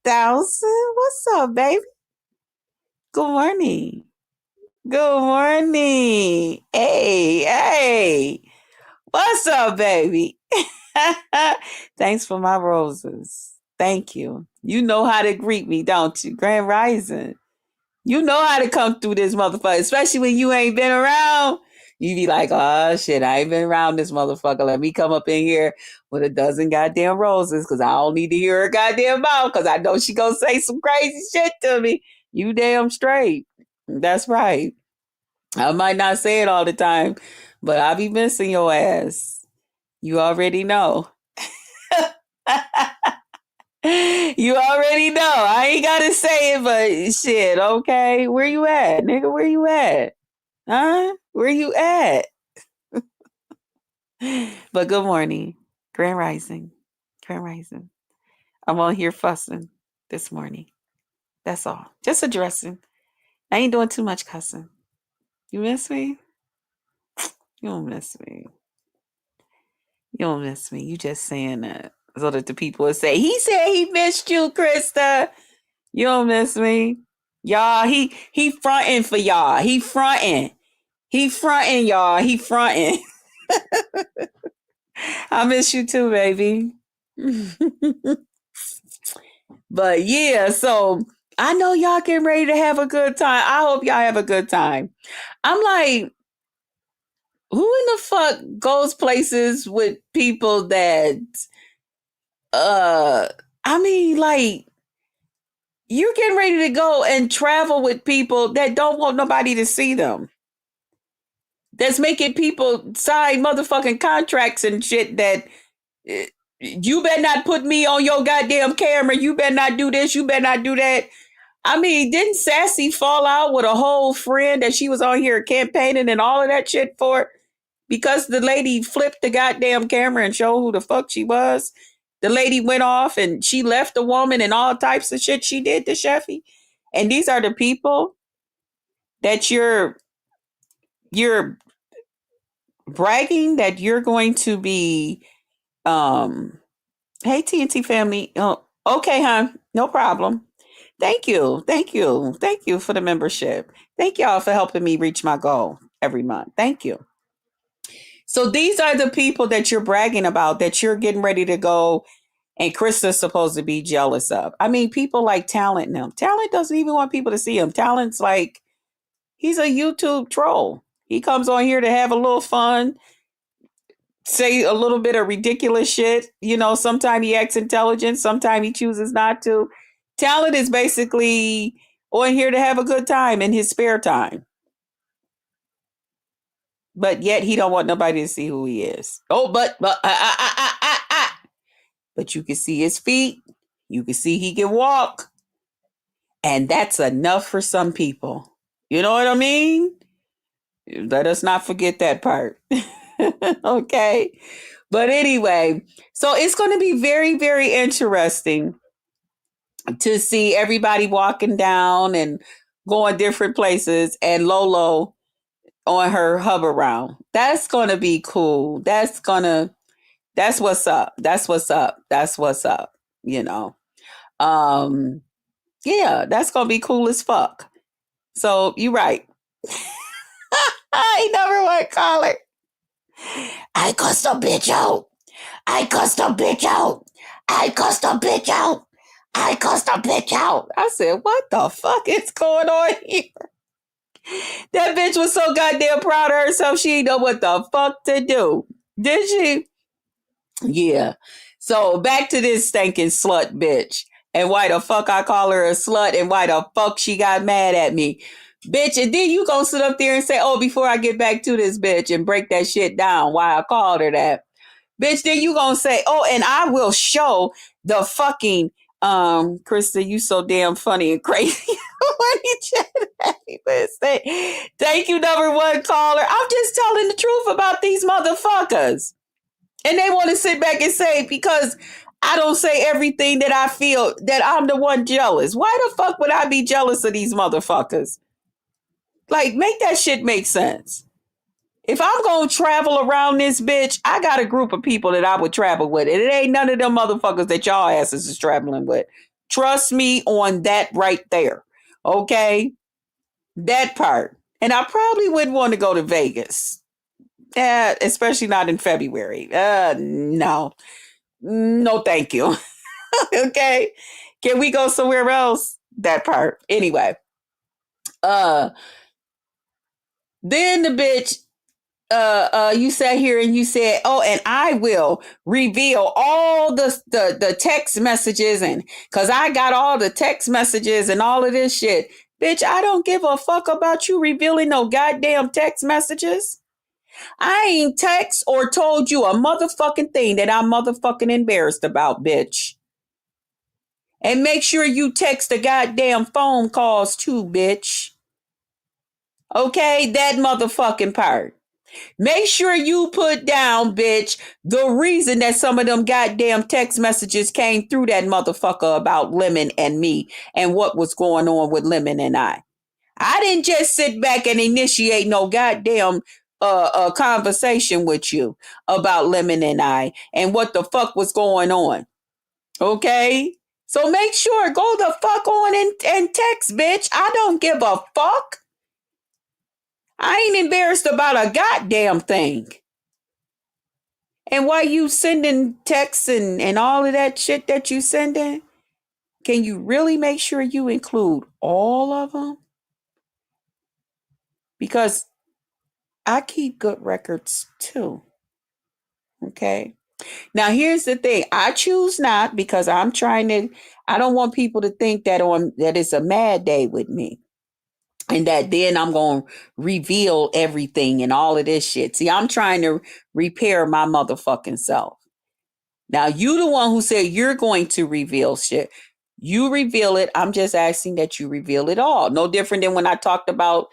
3000, what's up, baby? Good morning. Good morning. Hey. What's up, baby? Thanks for my roses. Thank you. You know how to greet me, don't you? Grand Rising. You know how to come through this motherfucker, especially when you ain't been around. You be like, oh shit, I ain't been around this motherfucker. Let me come up in here with a dozen goddamn roses because I don't need to hear her goddamn mouth because I know she gonna say some crazy shit to me. You damn straight. That's right. I might not say it all the time, but I be missing your ass. You already know. You already know. I ain't gotta say it, but shit, okay. Where you at, nigga? Where you at? Huh? Where you at? But good morning. Grand Rising. Grand Rising. I'm on here fussing this morning. That's all. Just addressing. I ain't doing too much cussing. You miss me? You don't miss me. You don't miss me. You just saying that so that the people will say, he said he missed you, Krista. You don't miss me. Y'all, he fronting for y'all. He fronting. He fronting, y'all. He fronting. I miss you too, baby. But yeah, so I know y'all getting ready to have a good time. I hope y'all have a good time. I'm like, who in the fuck goes places with people that I mean, like, you're getting ready to go and travel with people that don't want nobody to see them. That's making people sign motherfucking contracts and shit that you better not put me on your goddamn camera. You better not do this. You better not do that. I mean, didn't Sassy fall out with a whole friend that she was on here campaigning and all of that shit for? Because the lady flipped the goddamn camera and showed who the fuck she was. The lady went off and she left the woman and all types of shit she did to Sheffy. And these are the people that you're bragging that you're going to be hey TNT family. Oh, okay, huh? No problem. Thank you for the membership. Thank y'all for helping me reach my goal every month. Thank you. So these are the people that you're bragging about that you're getting ready to go and Krista's supposed to be jealous of. I mean, people like Talent now. Talent doesn't even want people to see him. Talent's like, he's a YouTube troll. He comes on here to have a little fun, say a little bit of ridiculous shit. You know, sometimes he acts intelligent, sometimes he chooses not to. Talent is basically on here to have a good time in his spare time. But yet he don't want nobody to see who he is. Oh, but you can see his feet. You can see he can walk. And that's enough for some people. You know what I mean? Let us not forget that part. Okay. But anyway, so it's going to be very, very interesting to see everybody walking down and going different places and Lolo on her hub around. That's going to be cool. That's what's up. That's what's up. That's what's up. You know, yeah, that's going to be cool as fuck. So you're right. I never want to call her. I cussed a bitch out. I cussed a bitch out. I cussed a bitch out. I cussed a bitch out. I said, what the fuck is going on here? That bitch was so goddamn proud of herself, she didn't know what the fuck to do. Did she? Yeah. So back to this stinking slut bitch. And why the fuck I call her a slut and why the fuck she got mad at me. Bitch, and then you gonna sit up there and say, oh, before I get back to this bitch and break that shit down, why I called her that. Bitch, then you gonna say, oh, and I will show the fucking, Krista, you so damn funny and crazy. What you say? Thank you, number one caller. I'm just telling the truth about these motherfuckers. And they want to sit back and say, because I don't say everything that I feel, that I'm the one jealous. Why the fuck would I be jealous of these motherfuckers? Like, make that shit make sense. If I'm going to travel around this bitch, I got a group of people that I would travel with. And it ain't none of them motherfuckers that y'all asses is traveling with. Trust me on that right there. Okay? That part. And I probably wouldn't want to go to Vegas. Especially not in February. No. No, thank you. Okay? Can we go somewhere else? That part. Anyway. Then the bitch you sat here and you said, oh, and I will reveal all the text messages, and because I got all the text messages and all of this shit. Bitch, I don't give a fuck about you revealing no goddamn text messages. I ain't text or told you a motherfucking thing that I'm motherfucking embarrassed about, bitch. And make sure you text the goddamn phone calls too, bitch. Okay, that motherfucking part. Make sure you put down, bitch, the reason that some of them goddamn text messages came through that motherfucker about Lemon and me and what was going on with Lemon and I. I didn't just sit back and initiate no goddamn conversation with you about Lemon and I and what the fuck was going on. Okay? So make sure, go the fuck on and text, bitch. I don't give a fuck. I ain't embarrassed about a goddamn thing. And while you sending texts and all of that shit that you sending, can you really make sure you include all of them? Because I keep good records too. Okay. Now here's the thing. I choose not because I don't want people to think that it's a mad day with me. And that then I'm going to reveal everything and all of this shit. See, I'm trying to repair my motherfucking self. Now, you the one who said you're going to reveal shit. You reveal it. I'm just asking that you reveal it all. No different than when I talked about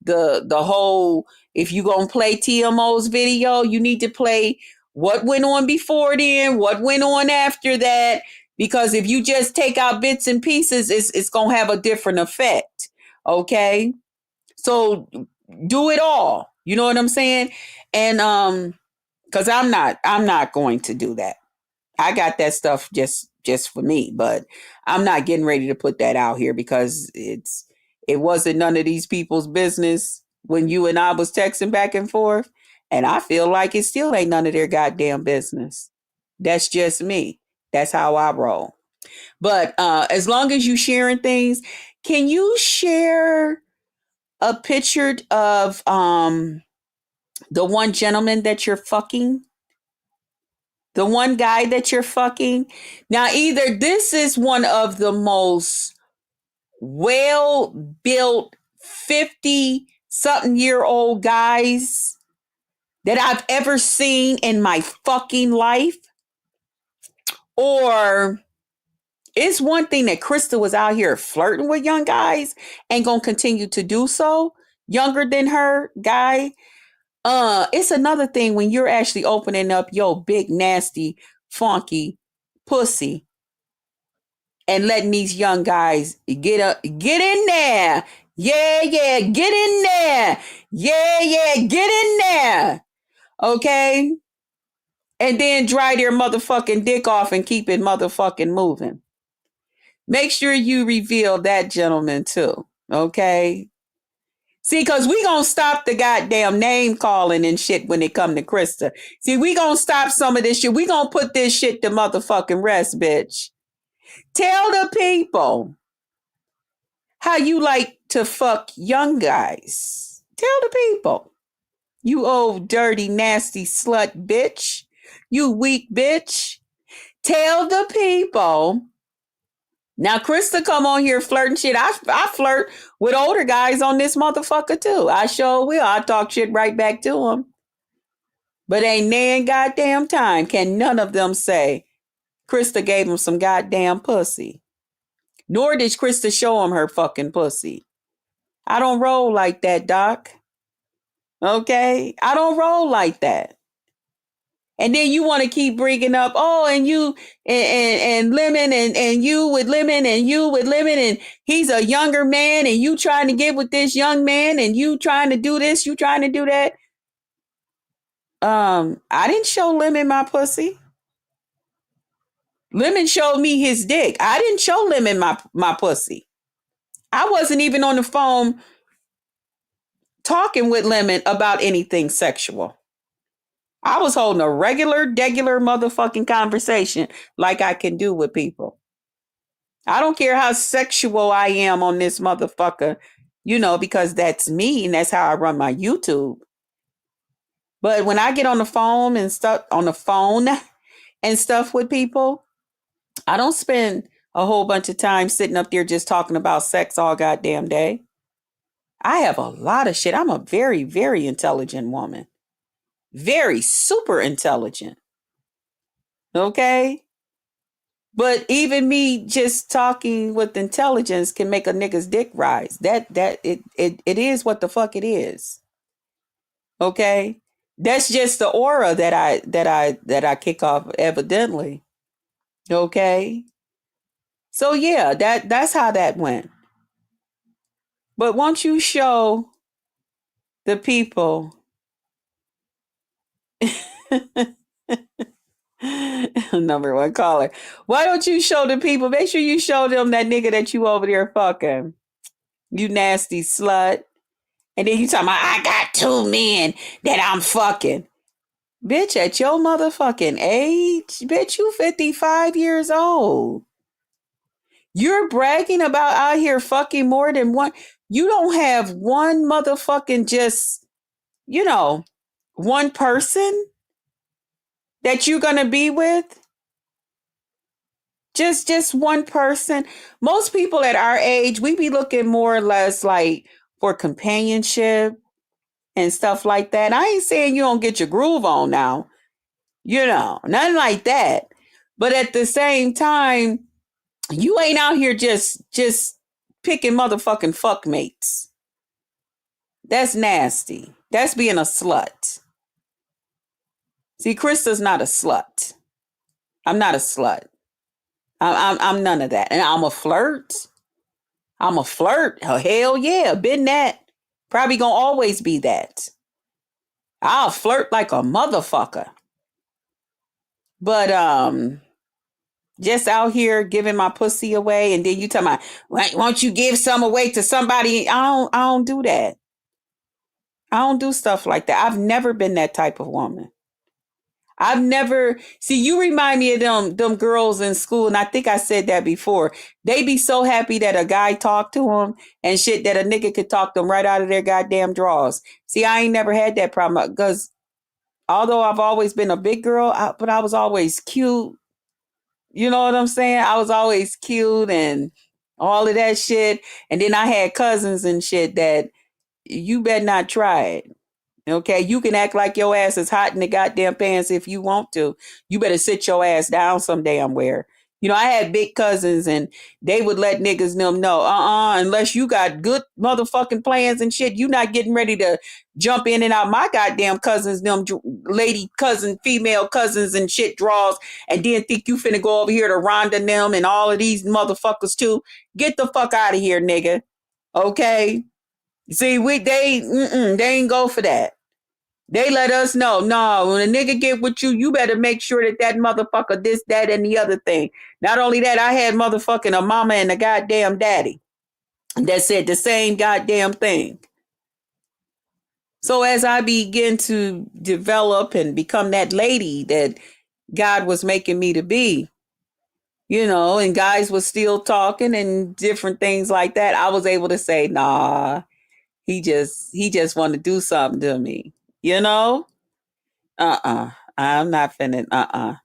the whole, if you going to play TMO's video, you need to play what went on before then, what went on after that. Because if you just take out bits and pieces, it's going to have a different effect. Okay? So do it all. You know what I'm saying? And because I'm not going to do that. I got that stuff just for me, but I'm not getting ready to put that out here because It wasn't none of these people's business when you and I was texting back and forth. And I feel like it still ain't none of their goddamn business. That's just me. That's how I roll. But as long as you sharing things, can you share a picture of the one gentleman that you're fucking? The one guy that you're fucking? Now, either this is one of the most well built 50 something year old guys that I've ever seen in my fucking life, or it's one thing that Krista was out here flirting with young guys and gonna continue to do so, younger than her guy. It's another thing when you're actually opening up your big, nasty, funky pussy and letting these young guys get in there. Yeah, yeah, get in there. Yeah, yeah, get in there. Okay? And then dry their motherfucking dick off and keep it motherfucking moving. Make sure you reveal that gentleman too. Okay? See, because we gonna stop the goddamn name calling and shit when it come to Krista. See, we gonna stop some of this shit. We gonna put this shit to motherfucking rest, bitch. Tell the people how you like to fuck young guys. Tell the people. You old dirty nasty slut bitch. You weak bitch. Tell the people. Now, Krista come on here flirting shit. I flirt with older guys on this motherfucker too. I sure will. I talk shit right back to them. But ain't nan goddamn time can none of them say Krista gave him some goddamn pussy. Nor did Krista show him her fucking pussy. I don't roll like that, Doc. Okay? I don't roll like that. And then you want to keep bringing up, oh, and you and Lemon and you with Lemon and you with Lemon and he's a younger man and you trying to get with this young man and you trying to do this, you trying to do that. I didn't show Lemon my pussy. Lemon showed me his dick. I didn't show Lemon my pussy. I wasn't even on the phone talking with Lemon about anything sexual. I was holding a regular motherfucking conversation like I can do with people. I don't care how sexual I am on this motherfucker, because that's me and that's how I run my YouTube. But when I get on the phone and stuff with people, I don't spend a whole bunch of time sitting up there just talking about sex all goddamn day. I have a lot of shit. I'm a very, very intelligent woman. Very super intelligent. Okay? But even me just talking with intelligence can make a nigga's dick rise. It is what the fuck it is. Okay? That's just the aura that I kick off evidently. Okay? So yeah, that's how that went. But once you show the people number one caller. Why don't you show the people? Make sure you show them that nigga that you over there fucking. You nasty slut. And then you talking about, I got 2 men that I'm fucking. Bitch, at your motherfucking age, bitch, you 55 years old. You're bragging about out here fucking more than one. You don't have one motherfucking just, one person that you're going to be with. Just one person. Most people at our age, we be looking more or less like for companionship and stuff like that. I ain't saying you don't get your groove on now. Nothing like that. But at the same time, you ain't out here just picking motherfucking fuck mates. That's nasty. That's being a slut. See, Krista's not a slut. I'm not a slut. I'm none of that. And I'm a flirt. Oh, hell yeah, been that. Probably gonna always be that. I'll flirt like a motherfucker. But Just out here giving my pussy away, and then you tell me, won't you give some away to somebody? I don't do that. I don't do stuff like that. I've never been that type of woman. I've never see you remind me of them girls in school, and I think I said that before. They be so happy that a guy talked to them and shit that a nigga could talk them right out of their goddamn drawers. See, I ain't never had that problem because although I've always been a big girl, but I was always cute. You know what I'm saying? I was always cute and all of that shit. And then I had cousins and shit that you better not try it. Okay, you can act like your ass is hot in the goddamn pants if you want to. You better sit your ass down some damn where. You know, I had big cousins and they would let niggas them know, unless you got good motherfucking plans and shit, you not getting ready to jump in and out my goddamn cousins, them lady cousin, female cousins and shit draws, and then think you finna go over here to Rhonda and them and all of these motherfuckers too. Get the fuck out of here, nigga. Okay? See, they ain't go for that. They let us know, no, when a nigga get with you, you better make sure that motherfucker this, that, and the other thing. Not only that, I had motherfucking a mama and a goddamn daddy that said the same goddamn thing. So as I begin to develop and become that lady that God was making me to be, you know, and guys was still talking and different things like that, I was able to say, nah, he just want to do something to me, you know? I'm not finna,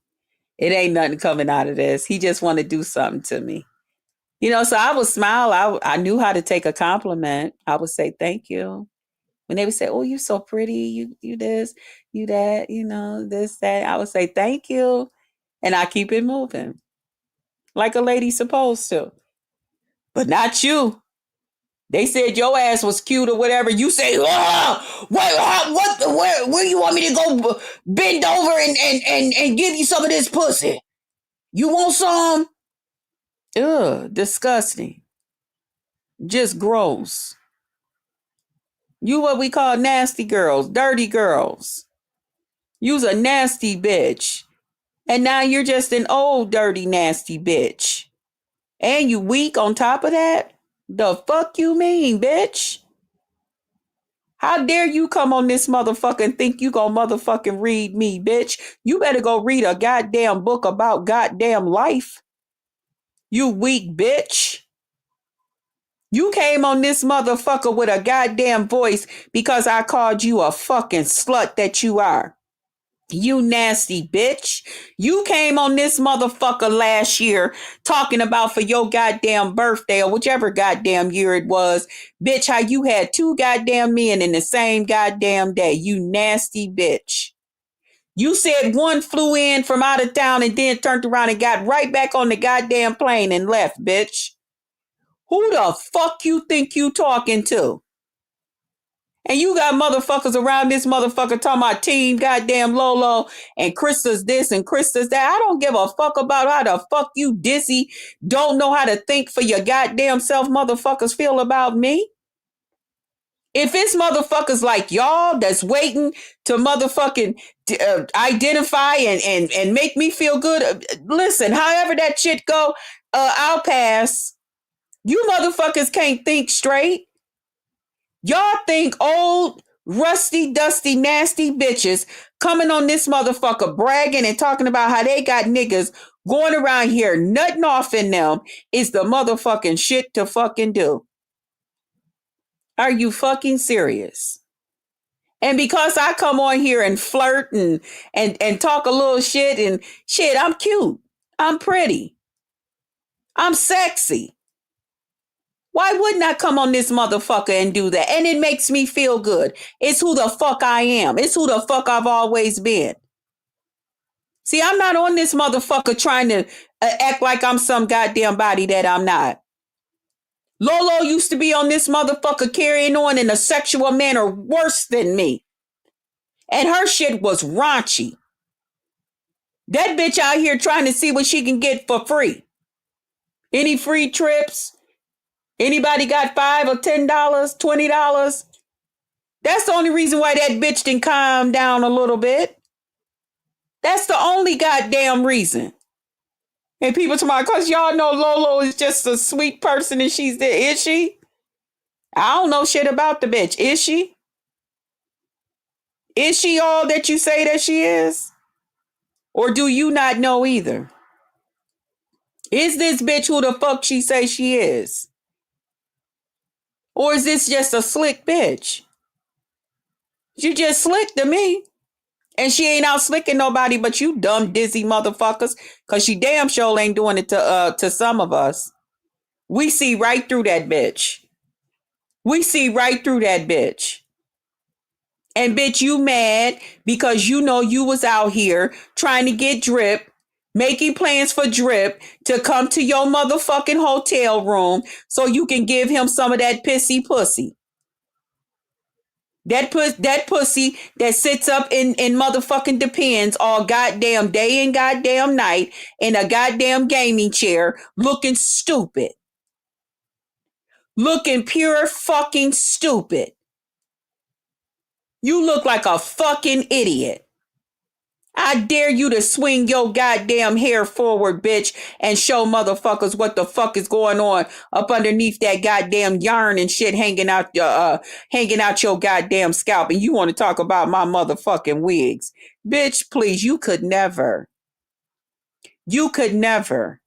It ain't nothing coming out of this. He just want to do something to me. You know, so I would smile. I knew how to take a compliment. I would say, thank you. When they would say, oh, you so pretty, you this, you that, you know, this, that, I would say, thank you. And I keep it moving like a lady supposed to. But not you. They said your ass was cute or whatever. You say, where you want me to go bend over and give you some of this pussy? You want some? Ugh, disgusting. Just gross. You what we call nasty girls, dirty girls. You's a nasty bitch. And now you're just an old, dirty, nasty bitch. And you weak on top of that? The fuck you mean, bitch? How dare you come on this motherfucker and think you gonna motherfucking read me, bitch? You better go read a goddamn book about goddamn life. You weak bitch. You came on this motherfucker with a goddamn voice because I called you a fucking slut that you are. You nasty bitch. You came on this motherfucker last year talking about for your goddamn birthday or whichever goddamn year it was. Bitch, how you had two goddamn men in the same goddamn day. You nasty bitch. You said one flew in from out of town and then turned around and got right back on the goddamn plane and left, bitch. Who the fuck you think you talking to? And you got motherfuckers around this motherfucker talking about team goddamn Lolo and Krista's this and Krista's that. I don't give a fuck about how the fuck you dizzy don't know how to think for your goddamn self motherfuckers feel about me. If it's motherfuckers like y'all that's waiting to motherfucking identify and make me feel good, listen, however that shit go, I'll pass. You motherfuckers can't think straight. Y'all think old, rusty, dusty, nasty bitches coming on this motherfucker bragging and talking about how they got niggas going around here nutting off in them is the motherfucking shit to fucking do. Are you fucking serious? And because I come on here and flirt and talk a little shit and shit, I'm cute. I'm pretty. I'm sexy. Why wouldn't I come on this motherfucker and do that? And it makes me feel good. It's who the fuck I am. It's who the fuck I've always been. See, I'm not on this motherfucker trying to act like I'm some goddamn body that I'm not. Lolo used to be on this motherfucker carrying on in a sexual manner worse than me. And her shit was raunchy. That bitch out here trying to see what she can get for free. Any free trips? Anybody got $5 or $10, $20? That's the only reason why that bitch didn't calm down a little bit. That's the only goddamn reason. And people tomorrow, because y'all know Lolo is just a sweet person and she's there. Is she? I don't know shit about the bitch. Is she? Is she all that you say that she is? Or do you not know either? Is this bitch who the fuck she say she is? Or is this just a slick bitch? She just slick to me. And she ain't out slicking nobody but you dumb dizzy motherfuckers. Cause she damn sure ain't doing it to some of us. We see right through that bitch. We see right through that bitch. And bitch, you mad because you know you was out here trying to get Drip, making plans for Drip to come to your motherfucking hotel room so you can give him some of that pissy pussy. That pussy that sits up in motherfucking Depends all goddamn day and goddamn night in a goddamn gaming chair looking stupid. Looking pure fucking stupid. You look like a fucking idiot. I dare you to swing your goddamn hair forward, bitch, and show motherfuckers what the fuck is going on up underneath that goddamn yarn and shit hanging out your goddamn scalp. And you want to talk about my motherfucking wigs. Bitch, please, you could never. You could never.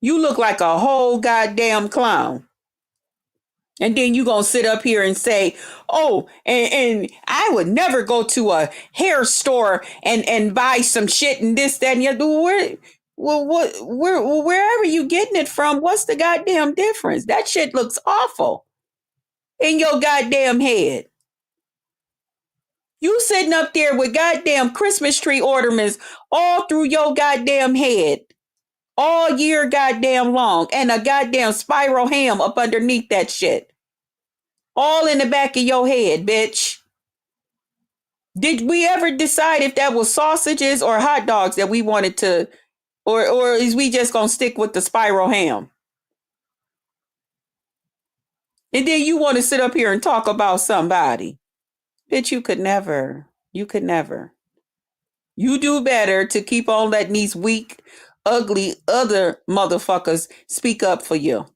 You look like a whole goddamn clown. And then you gonna sit up here and say, "Oh, and I would never go to a hair store and buy some shit and this, that, and the other." Wherever you getting it from, what's the goddamn difference? That shit looks awful in your goddamn head. You sitting up there with goddamn Christmas tree ornaments all through your goddamn head, all year goddamn long, and a goddamn spiral ham up underneath that shit. All in the back of your head, bitch. Did we ever decide if that was sausages or hot dogs that we wanted to, or is we just gonna stick with the spiral ham? And then you want to sit up here and talk about somebody. Bitch, you could never. You could never. You do better to keep on letting these weak, ugly other motherfuckers speak up for you.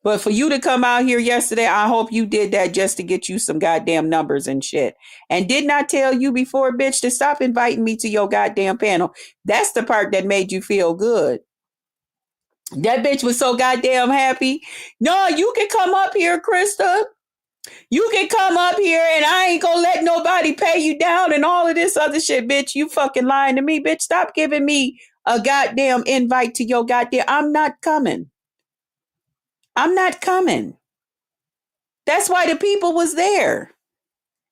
But for you to come out here yesterday, I hope you did that just to get you some goddamn numbers and shit. And didn't I tell you before, bitch, to stop inviting me to your goddamn panel? That's the part that made you feel good. That bitch was so goddamn happy. No, you can come up here, Krista. You can come up here and I ain't gonna let nobody pay you down and all of this other shit, bitch. You fucking lying to me, bitch. Stop giving me a goddamn invite to your goddamn. I'm not coming. I'm not coming. That's why the people was there.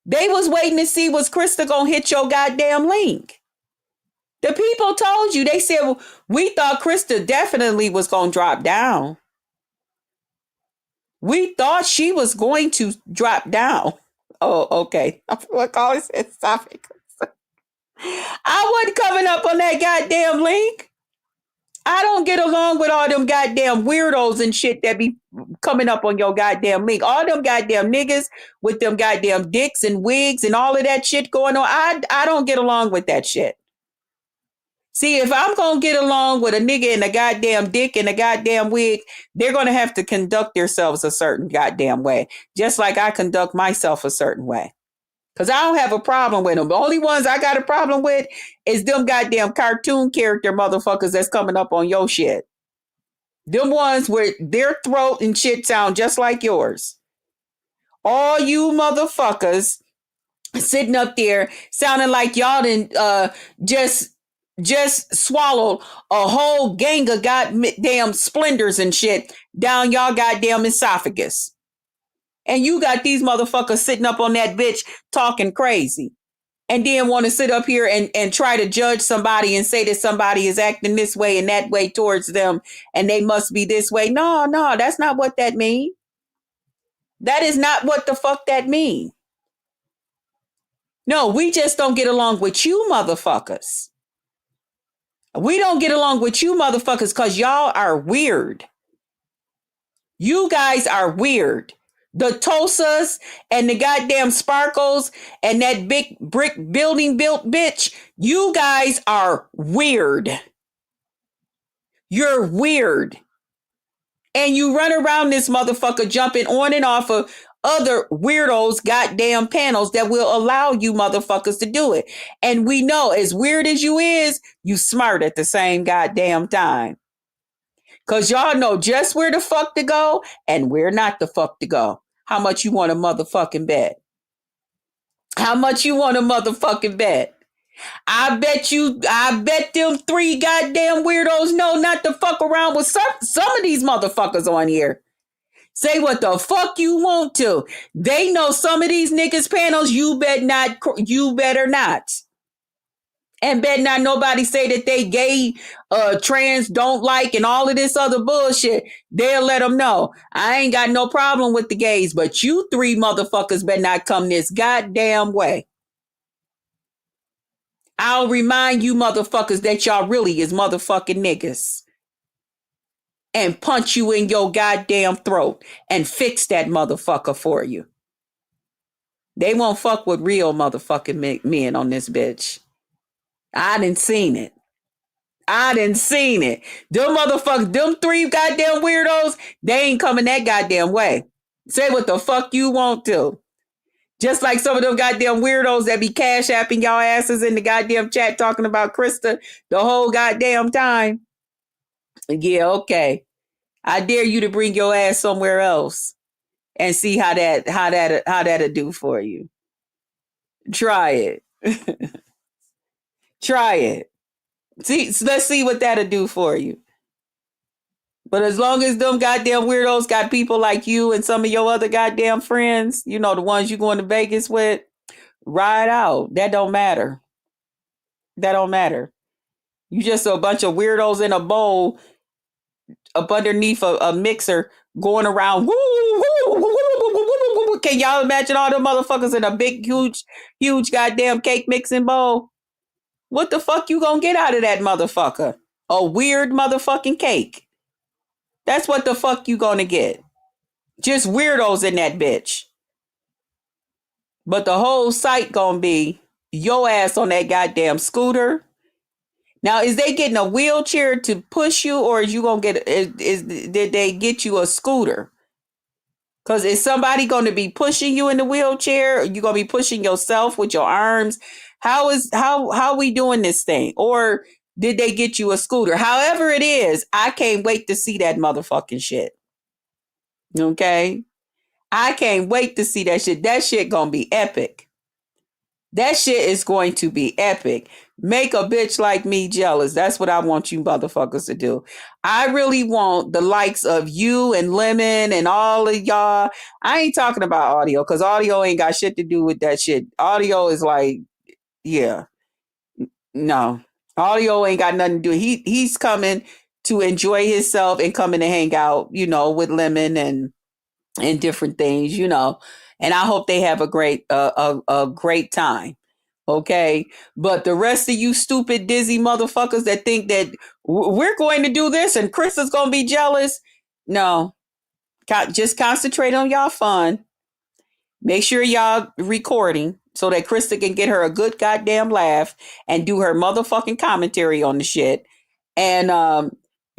They was waiting to see was Krista gonna hit your goddamn link. The people told you. They said, well, we thought Krista definitely was gonna drop down. We thought she was going to drop down. Oh, okay. What always said stop it. I wasn't coming up on that goddamn link. I don't get along with all them goddamn weirdos and shit that be coming up on your goddamn link. All them goddamn niggas with them goddamn dicks and wigs and all of that shit going on. I don't get along with that shit. See, if I'm going to get along with a nigga in a goddamn dick and a goddamn wig, they're going to have to conduct themselves a certain goddamn way. Just like I conduct myself a certain way. Because I don't have a problem with them. The only ones I got a problem with is them goddamn cartoon character motherfuckers that's coming up on your shit. Them ones where their throat and shit sound just like yours. All you motherfuckers sitting up there sounding like y'all didn't just swallowed a whole gang of goddamn splendors and shit down y'all goddamn esophagus. And you got these motherfuckers sitting up on that bitch talking crazy. And then want to sit up here and try to judge somebody and say that somebody is acting this way and that way towards them and they must be this way. No, that's not what that means. That is not what the fuck that means. No, we just don't get along with you motherfuckers. We don't get along with you motherfuckers because y'all are weird. You guys are weird. The Tosas and the goddamn Sparkles and that big brick building built bitch, you guys are weird. You're weird. And you run around this motherfucker jumping on and off of other weirdos' goddamn panels that will allow you motherfuckers to do it. And we know, as weird as you smart at the same goddamn time. Cause y'all know just where the fuck to go and where not the fuck to go. How much you want a motherfucking bet? How much you want a motherfucking bet? I bet them three goddamn weirdos know not to fuck around with some of these motherfuckers on here. Say what the fuck you want to. They know some of these niggas panels. You better not. And bet not nobody say that they gay, trans, don't like, and all of this other bullshit. They'll let them know. I ain't got no problem with the gays, but you three motherfuckers better not come this goddamn way. I'll remind you motherfuckers that y'all really is motherfucking niggas. And punch you in your goddamn throat and fix that motherfucker for you. They won't fuck with real motherfucking men on this bitch. I done seen it. Them motherfuckers, them three goddamn weirdos, they ain't coming that goddamn way. Say what the fuck you want to. Just like some of them goddamn weirdos that be cash apping y'all asses in the goddamn chat talking about Krista the whole goddamn time. Yeah, okay. I dare you to bring your ass somewhere else and see how that'll do for you. Try it. Try it. Let's see what that'll do for you. But as long as them goddamn weirdos got people like you and some of your other goddamn friends, you know, the ones you going to Vegas with, ride out. That don't matter. That don't matter. You just a bunch of weirdos in a bowl up underneath a mixer going around. Can y'all imagine all them motherfuckers in a big, huge goddamn cake mixing bowl? What the fuck you gonna get out of that motherfucker? A weird motherfucking cake. That's what the fuck you gonna get. Just weirdos in that bitch. But the whole site gonna be your ass on that goddamn scooter. Now, is they getting a wheelchair to push you, or is you gonna did they get you a scooter? Because is somebody gonna be pushing you in the wheelchair? Or you gonna be pushing yourself with your arms? How we doing this thing? Or did they get you a scooter? However it is, I can't wait to see that motherfucking shit. Okay? I can't wait to see that shit. That shit gonna be epic. That shit is going to be epic. Make a bitch like me jealous. That's what I want you motherfuckers to do. I really want the likes of you and Lemon and all of y'all. I ain't talking about audio because audio ain't got shit to do with that shit. Audio is like, yeah, no. Audio ain't got nothing to do. He's coming to enjoy himself and coming to hang out, you know, with Lemon and different things, you know. And I hope they have a great time. Okay. But the rest of you stupid, dizzy motherfuckers that think that we're going to do this and Chris is going to be jealous. No, just concentrate on y'all fun. Make sure y'all recording so that Krista can get her a good goddamn laugh and do her motherfucking commentary on the shit. And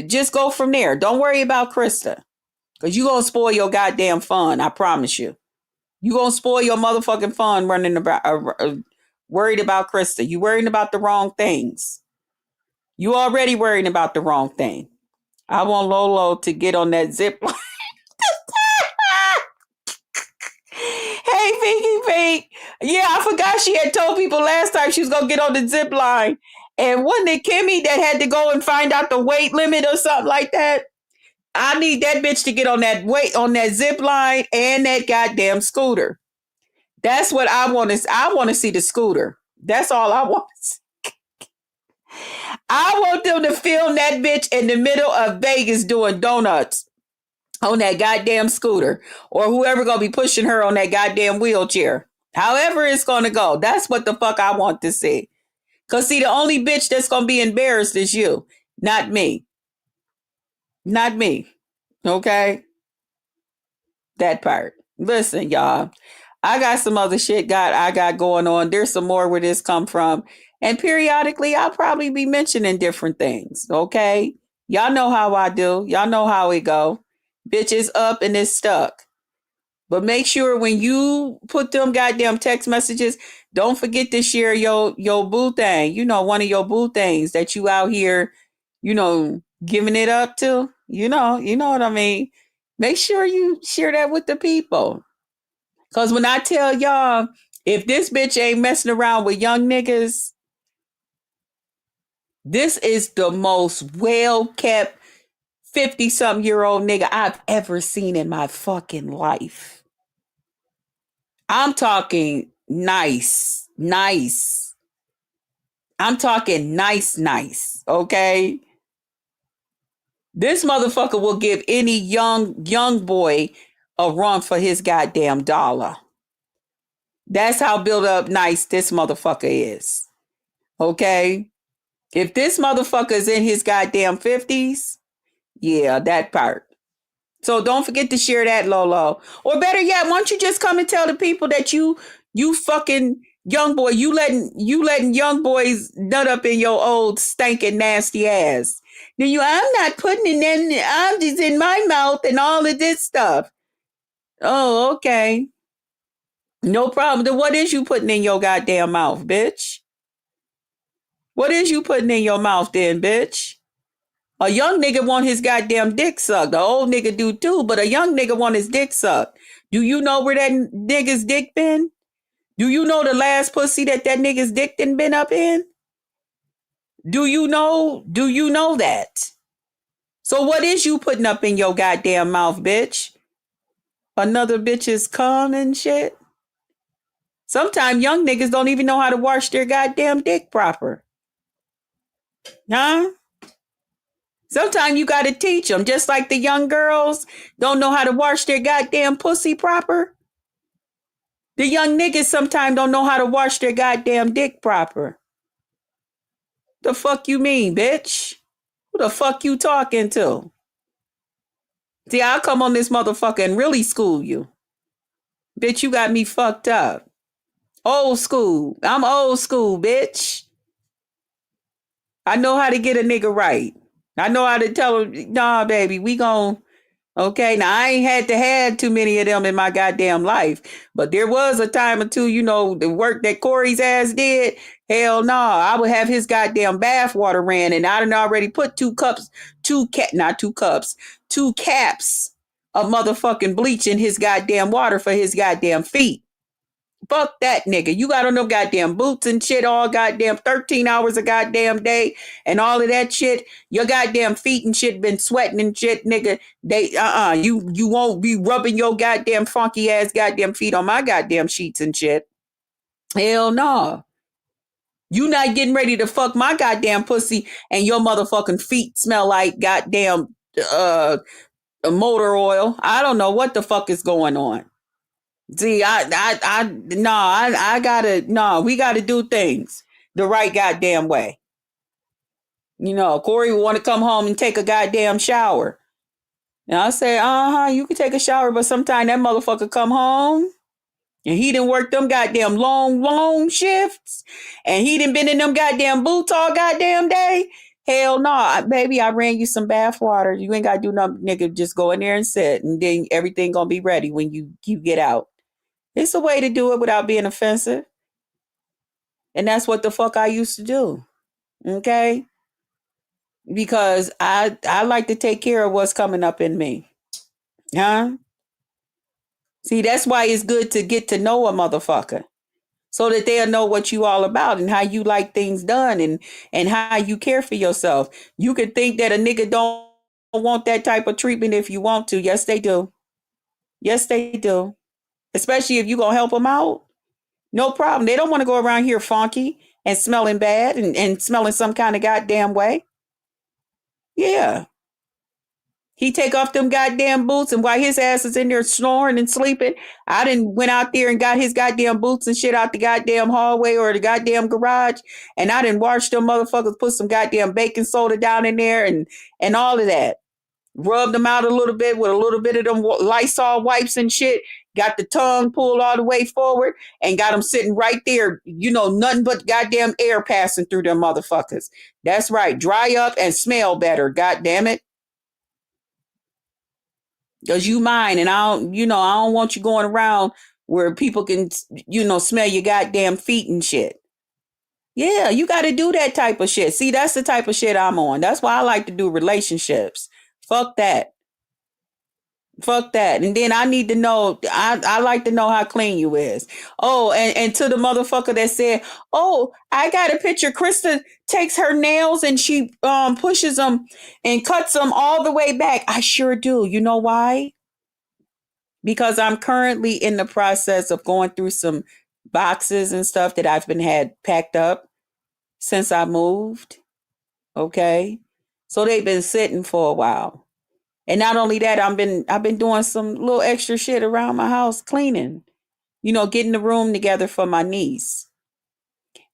just go from there. Don't worry about Krista. Because you're going to spoil your goddamn fun. I promise you. You're going to spoil your motherfucking fun running about, worried about Krista. You worrying about the wrong things. You already worrying about the wrong thing. I want Lolo to get on that zip line. Hey, Pinky Pink. Yeah, I forgot she had told people last time she was going to get on the zip line. And wasn't it Kimmy that had to go and find out the weight limit or something like that? I need that bitch to get on that zip line and that goddamn scooter. That's what I want to. I want to see the scooter. That's all I want to see. I want them to film that bitch in the middle of Vegas doing donuts on that goddamn scooter, or whoever gonna be pushing her on that goddamn wheelchair. However it's gonna go. That's what the fuck I want to see. Cause see, the only bitch that's gonna be embarrassed is you, not me. Not me. Okay? That part. Listen, y'all. I got some other shit I got going on. There's some more where this come from. And periodically I'll probably be mentioning different things. Okay? Y'all know how I do. Y'all know how it go. Bitch is up and it's stuck. But make sure when you put them goddamn text messages, don't forget to share your boo thing. You know, one of your boo things that you out here, giving it up to. You know what I mean. Make sure you share that with the people. Cause when I tell y'all, if this bitch ain't messing around with young niggas, this is the most well kept 50 something year old nigga I've ever seen in my fucking life. I'm talking nice, nice. I'm talking nice, nice. Okay. This motherfucker will give any young boy a run for his goddamn dollar. That's how built up nice this motherfucker is. Okay. If this motherfucker is in his goddamn 50s, yeah, that part. So don't forget to share that, Lolo. Or better yet, why don't you just come and tell the people that you fucking young boy, you letting young boys nut up in your old stinking nasty ass. Then I'm not putting it in, I'm just in my mouth and all of this stuff. Oh, okay. No problem. Then what is you putting in your goddamn mouth, bitch? What is you putting in your mouth then, bitch? A young nigga want his goddamn dick sucked. The old nigga do too, but a young nigga want his dick sucked. Do you know where that nigga's dick been? Do you know the last pussy that nigga's dick done been up in? Do you know? Do you know that? So what is you putting up in your goddamn mouth, bitch? Another bitch's cum and shit? Sometimes young niggas don't even know how to wash their goddamn dick proper. Huh? Sometimes you got to teach them, just like the young girls don't know how to wash their goddamn pussy proper. The young niggas sometimes don't know how to wash their goddamn dick proper. The fuck you mean, bitch? Who the fuck you talking to? See, I'll come on this motherfucker and really school you. Bitch, you got me fucked up. Old school. I'm old school, bitch. I know how to get a nigga right. I know how to tell him, nah, baby, we gon' okay. Now I ain't had too many of them in my goddamn life, but there was a time or two, the work that Corey's ass did. Hell no, I would have his goddamn bath water ran, and I done already put two caps of motherfucking bleach in his goddamn water for his goddamn feet. Fuck that nigga. You got on them goddamn boots and shit all goddamn 13 hours a goddamn day and all of that shit. Your goddamn feet and shit been sweating and shit, nigga. You won't be rubbing your goddamn funky ass goddamn feet on my goddamn sheets and shit. Hell no. You not getting ready to fuck my goddamn pussy and your motherfucking feet smell like goddamn motor oil. I don't know what the fuck is going on. See, I gotta, no, we gotta do things the right goddamn way. Corey would want to come home and take a goddamn shower. And I say, you can take a shower, but sometime that motherfucker come home and he done work them goddamn long shifts and he done been in them goddamn boots all goddamn day. Hell no, baby, I ran you some bath water. You ain't gotta do nothing, nigga. Just go in there and sit, and then everything gonna be ready when you get out. It's a way to do it without being offensive. And that's what the fuck I used to do. Okay? Because I like to take care of what's coming up in me. Huh? See, that's why it's good to get to know a motherfucker. So that they'll know what you all about and how you like things done and how you care for yourself. You could think that a nigga don't want that type of treatment if you want to. Yes, they do. Yes, they do. Especially if you gonna help them out. No problem. They don't want to go around here funky and smelling bad and smelling some kind of goddamn way. Yeah. He take off them goddamn boots, and while his ass is in there snoring and sleeping, I done went out there and got his goddamn boots and shit out the goddamn hallway or the goddamn garage, and I done washed them motherfuckers, put some goddamn baking soda down in there and all of that. Rubbed them out a little bit with a little bit of them Lysol wipes and shit. got the tongue pulled all the way forward, and got them sitting right there. Nothing but goddamn air passing through them motherfuckers. That's right. Dry up and smell better. God damn it. Because you mine, and I don't want you going around where people can, smell your goddamn feet and shit. Yeah, you got to do that type of shit. See, that's the type of shit I'm on. That's why I like to do relationships. Fuck that. Fuck that. And then I need to know, I like to know how clean you is. Oh, and to the motherfucker that said, oh, I got a picture. Krista takes her nails and she pushes them and cuts them all the way back. I sure do. You know why? Because I'm currently in the process of going through some boxes and stuff that I've been had packed up since I moved. Okay. So they've been sitting for a while. And not only that, I've been doing some little extra shit around my house, cleaning, getting the room together for my niece.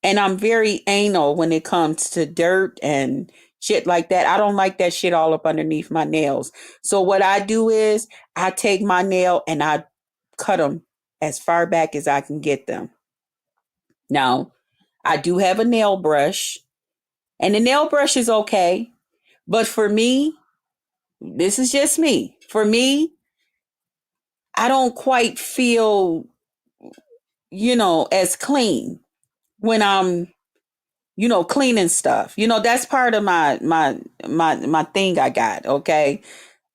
And I'm very anal when it comes to dirt and shit like that. I don't like that shit all up underneath my nails. So what I do is I take my nail and I cut them as far back as I can get them. Now, I do have a nail brush, and the nail brush is okay. But for me, this is just me. For me, I don't quite feel, as clean when I'm, cleaning stuff. That's part of my thing I got. Okay.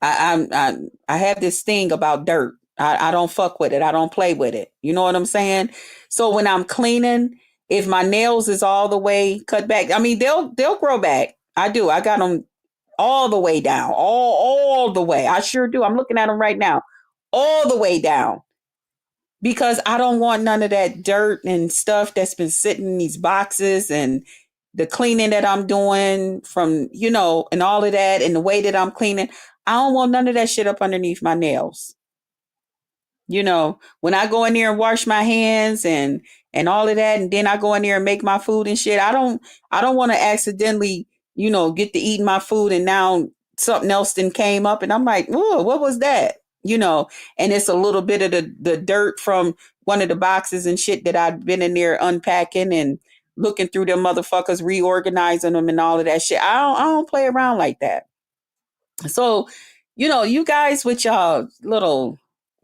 I have this thing about dirt. I don't fuck with it. I don't play with it. You know what I'm saying? So when I'm cleaning, if my nails is all the way cut back, I mean they'll grow back. I do. I got them all the way down, all the way. I sure do. I'm looking at them right now, all the way down, because I don't want none of that dirt and stuff that's been sitting in these boxes, and the cleaning that I'm doing from, and all of that, and the way that I'm cleaning. I don't want none of that shit up underneath my nails. When I go in there and wash my hands and all of that, and then I go in there and make my food and shit, I don't want to accidentally, get to eating my food and now something else then came up and I'm like, oh, what was that? And it's a little bit of the dirt from one of the boxes and shit that I've been in there unpacking and looking through them motherfuckers, reorganizing them and all of that shit. I don't play around like that. So, you guys with y'all little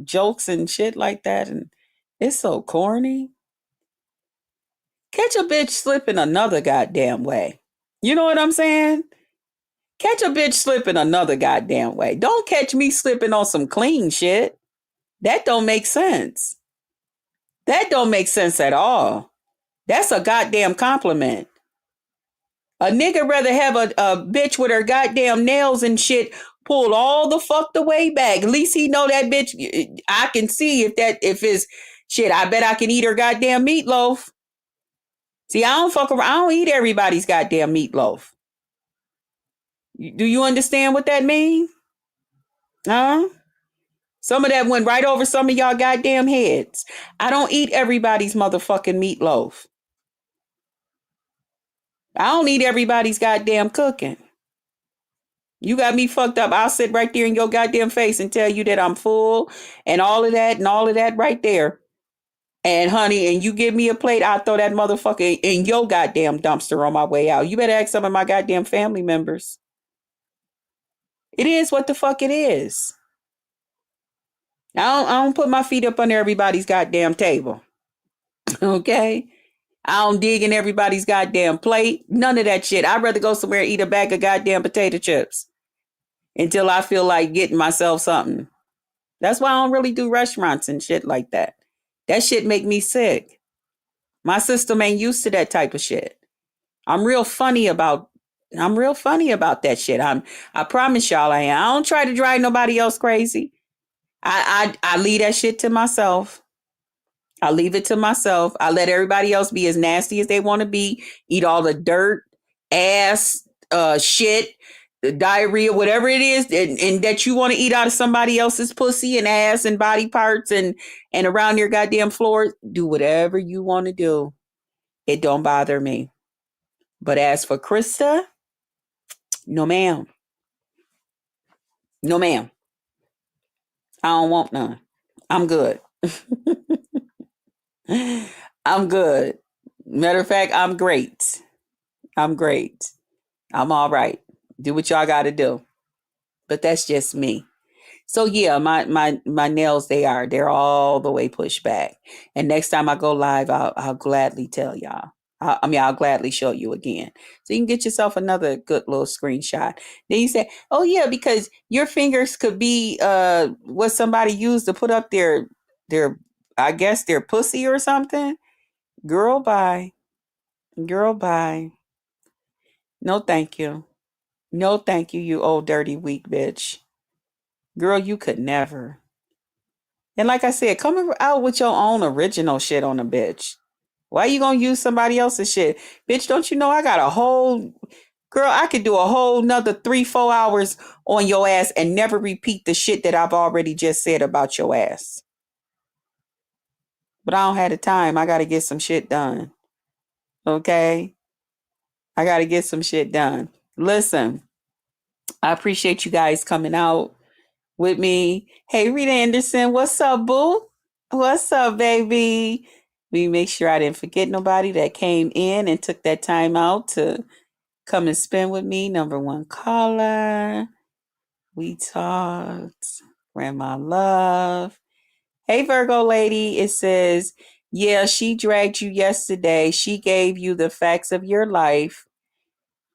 jokes and shit like that, and it's so corny. Catch a bitch slipping another goddamn way. You know what I'm saying? Catch a bitch slipping another goddamn way. Don't catch me slipping on some clean shit. That don't make sense. That don't make sense at all. That's a goddamn compliment. A nigga rather have a bitch with her goddamn nails and shit pulled all the fuck the way back. At least he know that bitch. I can see if it's shit. I bet I can eat her goddamn meatloaf. See, I don't fuck around. I don't eat everybody's goddamn meatloaf. Do you understand what that means? Huh? Some of that went right over some of y'all goddamn heads. I don't eat everybody's motherfucking meatloaf. I don't eat everybody's goddamn cooking. You got me fucked up. I'll sit right there in your goddamn face and tell you that I'm full and all of that right there. And honey, and you give me a plate, I'll throw that motherfucker in your goddamn dumpster on my way out. You better ask some of my goddamn family members. It is what the fuck it is. I don't put my feet up under everybody's goddamn table. Okay? I don't dig in everybody's goddamn plate. None of that shit. I'd rather go somewhere and eat a bag of goddamn potato chips until I feel like getting myself something. That's why I don't really do restaurants and shit like that. That shit make me sick. My system ain't used to that type of shit. I'm real funny about that shit. I promise y'all I am. I don't try to drive nobody else crazy. I leave that shit to myself. I leave it to myself. I let everybody else be as nasty as they want to be, eat all the dirt, ass, shit, the diarrhea, whatever it is, and that you want to eat out of somebody else's pussy and ass and body parts and around your goddamn floor. Do whatever you want to do. It don't bother me. But as for Krista, no ma'am. No ma'am. I don't want none. I'm good. I'm good. Matter of fact, I'm great. I'm great. I'm all right. Do what y'all got to do. But that's just me. So yeah, my nails they're all the way pushed back. And next time I go live, I'll gladly tell y'all. I'll gladly show you again, so you can get yourself another good little screenshot. Then you say, "Oh yeah," because your fingers could be what somebody used to put up their I guess their pussy or something. Girl, bye. Girl, bye. No, thank you. No, thank you. You old dirty weak bitch. Girl, you could never. And like I said, come out with your own original shit on a bitch. Why you gonna use somebody else's shit? Bitch, don't you know I got a whole girl, I could do a whole nother 3-4 hours on your ass and never repeat the shit that I've already just said about your ass. But I don't have the time. I gotta get some shit done. Okay? I gotta get some shit done. Listen, I appreciate you guys coming out with me. Hey, Rita Anderson, what's up, boo? What's up, baby? We make sure I didn't forget nobody that came in and took that time out to come and spend with me. Number one caller. We talked. Grandma Love. Hey, Virgo lady. It says, yeah, she dragged you yesterday. She gave you the facts of your life.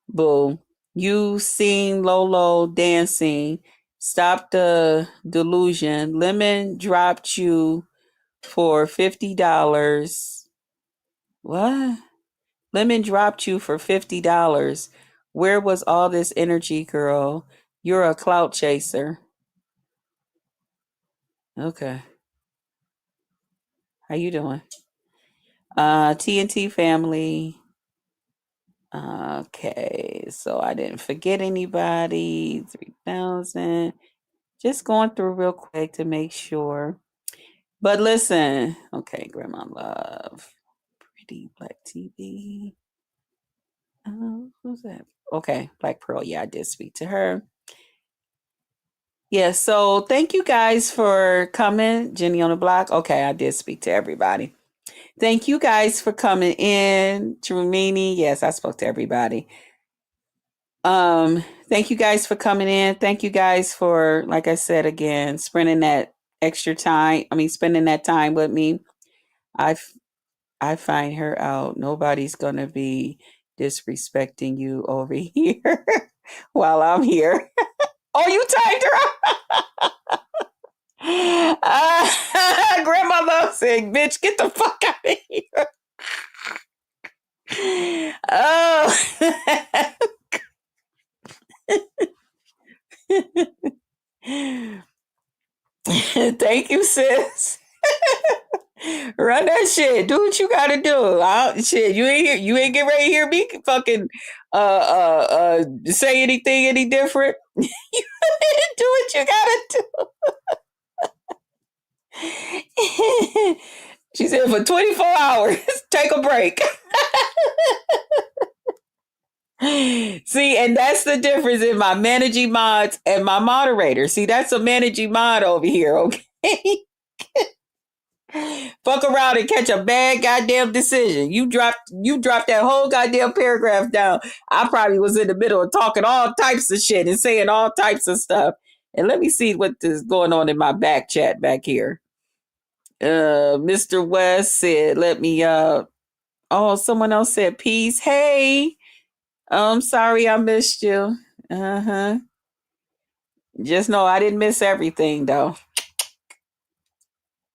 Boo. You seen Lolo dancing. Stop the delusion. Lemon dropped you for $50. What? Lemon dropped you for $50. Where was all this energy, girl? You're a clout chaser. Okay. How you doing? TNT family. Okay. So I didn't forget anybody. 3,000. Just going through real quick to make sure. But listen. Okay, Grandma Love. Pretty Black TV. Who's that? Okay, Black Pearl. Yeah, I did speak to her. Yeah, so thank you guys for coming. Jenny on the block. Okay, I did speak to everybody. Thank you guys for coming in. Trumini. Yes, I spoke to everybody. Thank you guys for coming in. Thank you guys for, like I said again, spending that extra time. I mean, spending that time with me. I I find her out. Nobody's gonna be disrespecting you over here while I'm here. Oh, you timed her Grandmother said, bitch, get the fuck out of here. Oh. Thank you, sis. Run that shit. Do what you gotta do. Shit, you ain't here. You ain't get ready to hear me fucking say anything any different. You do what you gotta do. She said for 24 hours, take a break. See, and that's the difference in my managing mods and my moderator. See, that's a managing mod over here, okay? Fuck around and catch a bad goddamn decision. You dropped that whole goddamn paragraph down. I probably was in the middle of talking all types of shit and saying all types of stuff. And let me see what is going on in my back chat back here. Mr. West said, let me oh, someone else said peace. Hey. I'm sorry I missed you. Uh-huh. Just know I didn't miss everything though.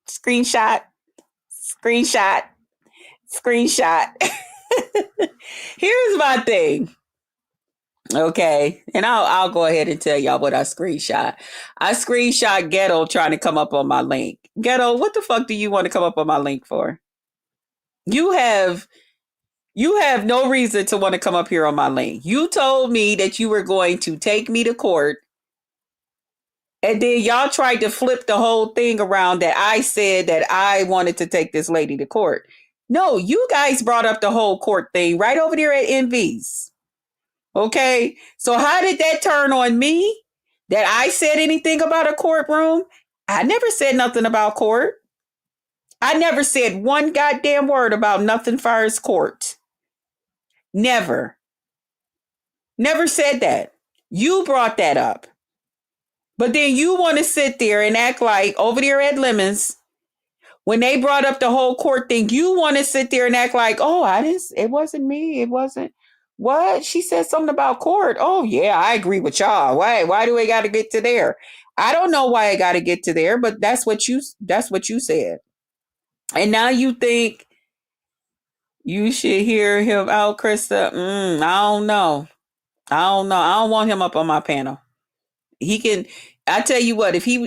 Screenshot. Screenshot. Screenshot. Here's my thing. Okay. And I'll go ahead and tell y'all what I screenshot. I screenshot Ghetto trying to come up on my link. Ghetto, what the fuck do you want to come up on my link for? You have no reason to want to come up here on my link. You told me that you were going to take me to court. And then y'all tried to flip the whole thing around that I said that I wanted to take this lady to court. No, you guys brought up the whole court thing right over there at Envy's. Okay. So how did that turn on me? That I said anything about a courtroom? I never said nothing about court. I never said one goddamn word about nothing first court. Never. Never said that. You brought that up. But then you want to sit there and act like over there at Lemons, when they brought up the whole court thing, you want to sit there and act like, oh, I didn't, it wasn't me. It wasn't what? She said something about court. Oh, yeah, I agree with y'all. Why do we got to get to there? I don't know why I got to get to there, but that's what you said. And now you think you should hear him out, Krista. I don't know. I don't know. I don't want him up on my panel. He can. I tell you what. If he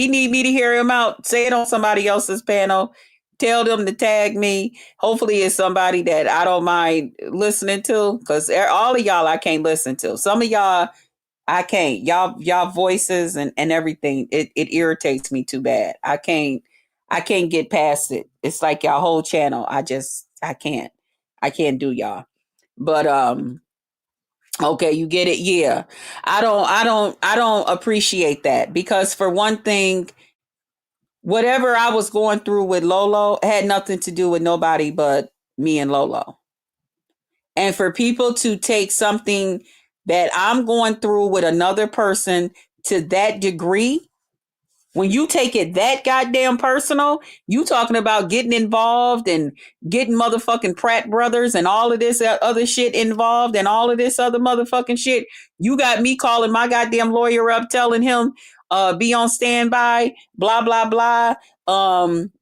need me to hear him out, say it on somebody else's panel. Tell them to tag me. Hopefully, it's somebody that I don't mind listening to. Because all of y'all, I can't listen to. Some of y'all, I can't. Y'all voices and everything. It irritates me too bad. I can't. I can't get past it. It's like y'all whole channel. I can't. I can't do y'all. But okay, you get it. Yeah. I don't appreciate that because for one thing, whatever I was going through with Lolo had nothing to do with nobody but me and Lolo. And for people to take something that I'm going through with another person to that degree, when you take it that goddamn personal, you talking about getting involved and getting motherfucking Pratt Brothers and all of this other shit involved and all of this other motherfucking shit. You got me calling my goddamn lawyer up, telling him, be on standby, blah, blah, blah.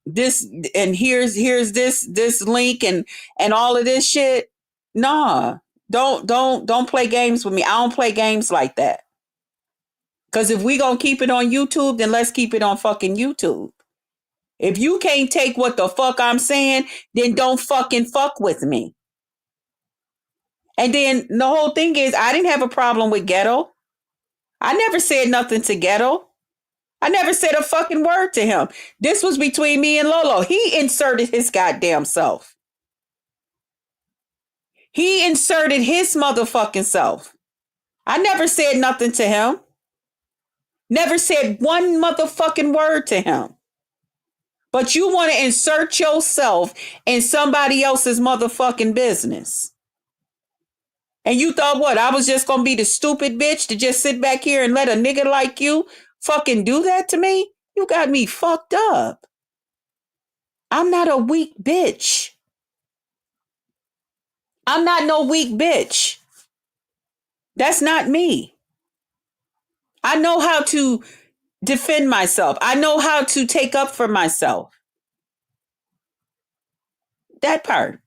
This and here's this link and all of this shit. Nah, don't play games with me. I don't play games like that. Because if we gonna keep it on YouTube, then let's keep it on fucking YouTube. If you can't take what the fuck I'm saying, then don't fucking fuck with me. And then the whole thing is, I didn't have a problem with Ghetto. I never said nothing to Ghetto. I never said a fucking word to him. This was between me and Lolo. He inserted his goddamn self. He inserted his motherfucking self. I never said nothing to him. Never said one motherfucking word to him. But you want to insert yourself in somebody else's motherfucking business. And you thought what? I was just going to be the stupid bitch to just sit back here and let a nigga like you fucking do that to me? You got me fucked up. I'm not a weak bitch. I'm not no weak bitch. That's not me. I know how to defend myself. I know how to take up for myself. That part.